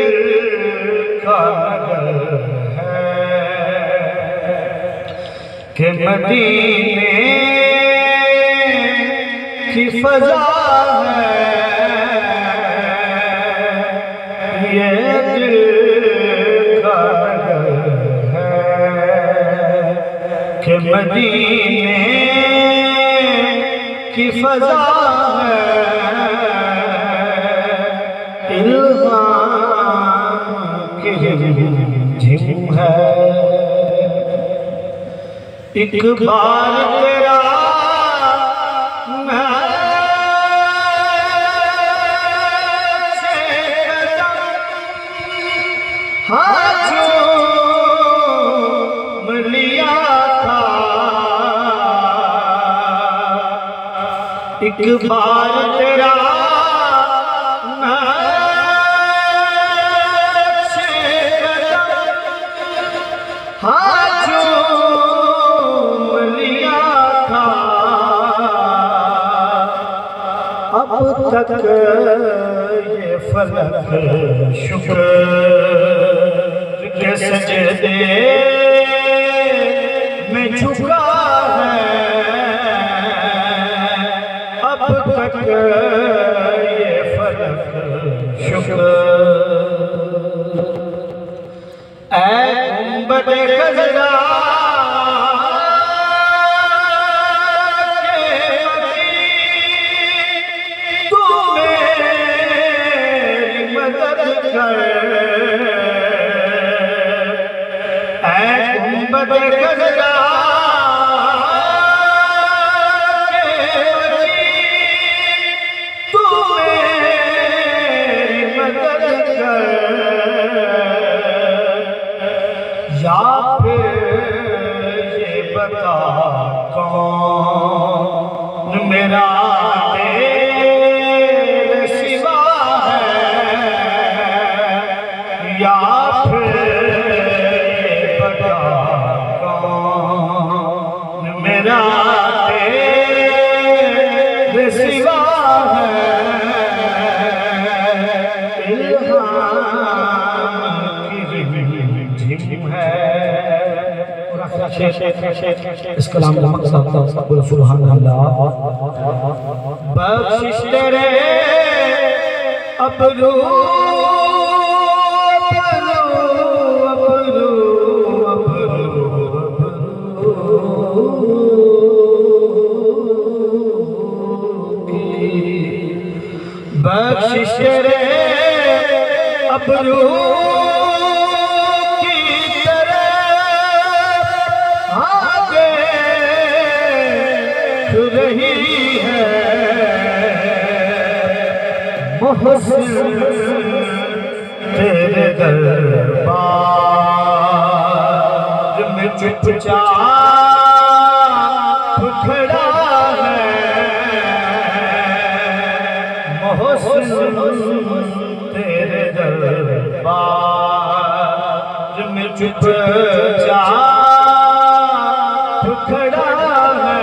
کا نگر ہے کہ مدینے کی فضا ہے، یہ دل کا نگر ہے کہ مدینے کی فضا ہے، الہام کی رمجم ہے۔ ایک بار تیرا ایک بار تیرا نقش قدم ہاتھ چوم لیا تھا، اب تک یہ فلک شکر کے سجدے میں جھکا ہے، اب تک یہ فلک شکر۔ اے گنبد خضرا کے وکیل، تو میری مدد کر، اے گنبد خضرا یا پھر یہ بتا کون میرا تیرے سوا ہے، یا پھر یہ بتا کون میرا تیرے سوا ہے، الہام کی رمجم ہے۔ اور آخر اس کلام کا مقصد تھا بولو سبحان اللہ بخشش تیرے ابرو بخشش تیرے ابرو کی طرف آگے رہی ہے محسن تیرے دربار میں چپ چاپ کھڑا ہے محسن تیرے دربار میں چپ چاپ کھڑا ہے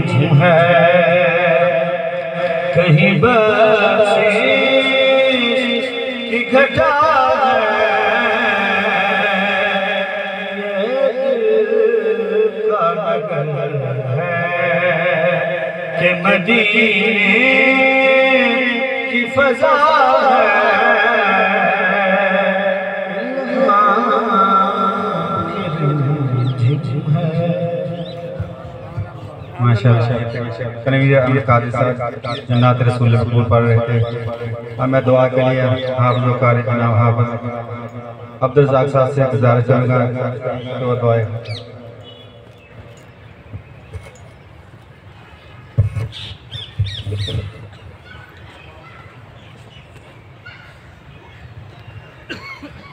جھم ہے کہیں بخشش کی گھٹا کہ مدینے کی فضا ماشاءاللہ کنویر امیر قادری صاحب جنات رسول مقبول پڑھ رہے تھے اب میں دعا کے لیے حافظ و قاری جناب حافظ عبدالرزاق صاحب سے گزارش کروں گا کہ وہ دعائیں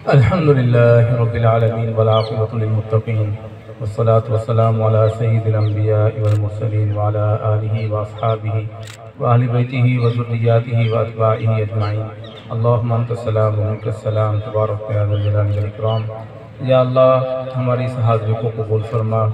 الحمدللہ رب العالمین والعاقبۃ للمتقین والصلاة والسلام علی سید الانبیاء والمرسلین وعلی آلہ واصحابہ واہل بیتہ وذریاتہ واتباعہ اجمعین اللہم انت السلام و منک السلام تبارک یا ذا الجلال والاکرام یا اللہ ہماری اس حاضری کو قبول فرما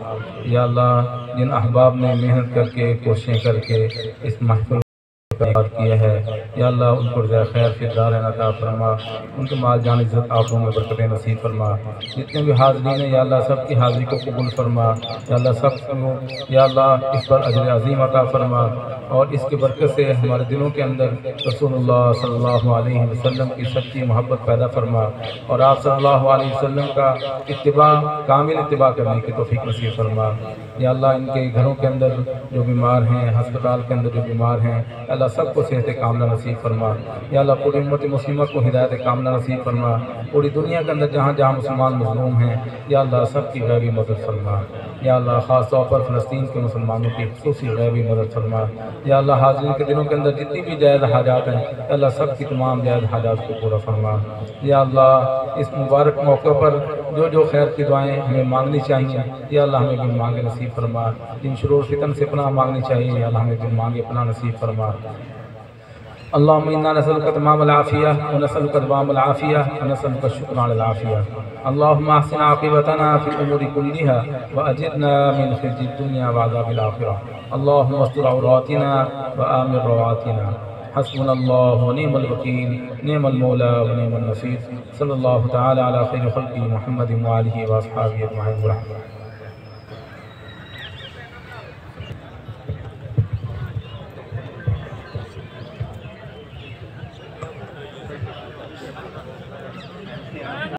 یا اللہ جن احباب نے محنت کر کے کوششیں کر کے اس محفل کیا ہے یا اللہ ان کو رضا خیر فی الدارین عطا فرما ان کے مال جان عزت آبروں میں برکتیں نصیب فرما جتنے بھی حاضرین ہیں یا اللہ سب کی حاضری کو قبول فرما یا اللہ سب کو یا اللہ اس پر اجر عظیم عطا فرما اور اس کی برکت سے ہمارے دلوں کے اندر رسول اللہ صلی اللہ علیہ وسلم کی سچی محبت پیدا فرما اور آپ صلی اللہ علیہ وسلم کا اتباع کامل اتباع کرنے کی توفیق نصیب فرما یا اللہ ان کے گھروں کے اندر جو بیمار ہیں ہسپتال کے اندر جو بیمار ہیں اللہ سب کو صحت کاملہ نصیب فرما یا اللہ پوری امت مسلمہ کو ہدایت کاملہ نصیب فرما پوری دنیا کے اندر جہاں جہاں مسلمان مظلوم ہیں یا اللہ سب کی غیبی مدد فرما یا اللہ خاص طور پر فلسطین کے مسلمانوں کی خصوصی غیبی مدد فرما یا اللہ حاضرین کے دنوں کے اندر جتنی بھی جائز حاجات ہیں یا اللہ سب کی تمام جائز حاجات کو پورا فرما یا اللہ اس مبارک موقع پر جو خیر کی دعائیں ہمیں مانگنی چاہیے یا اللہ ہمیں بھی مانگے نصیب فرما جن شرور فتن سے پناہ مانگنی چاہیے یا اللہ ہمیں بھی مانگے پناہ نصیب فرما اللهم إنا نسألك تمام العافية ونسألك دوام العافية ونسألك الشكر على العافية اللهم أحسن عاقبتنا في الأمور كلها وأجرنا من خزي الدنيا وعذاب الآخرة اللهم استر عوراتنا وآمن روعاتنا حسبنا الله ونعم الوكيل نعم المولى ونعم النصير صلى الله تعالى على خير خلقه محمد وآله وأصحابه أجمعين ورحمة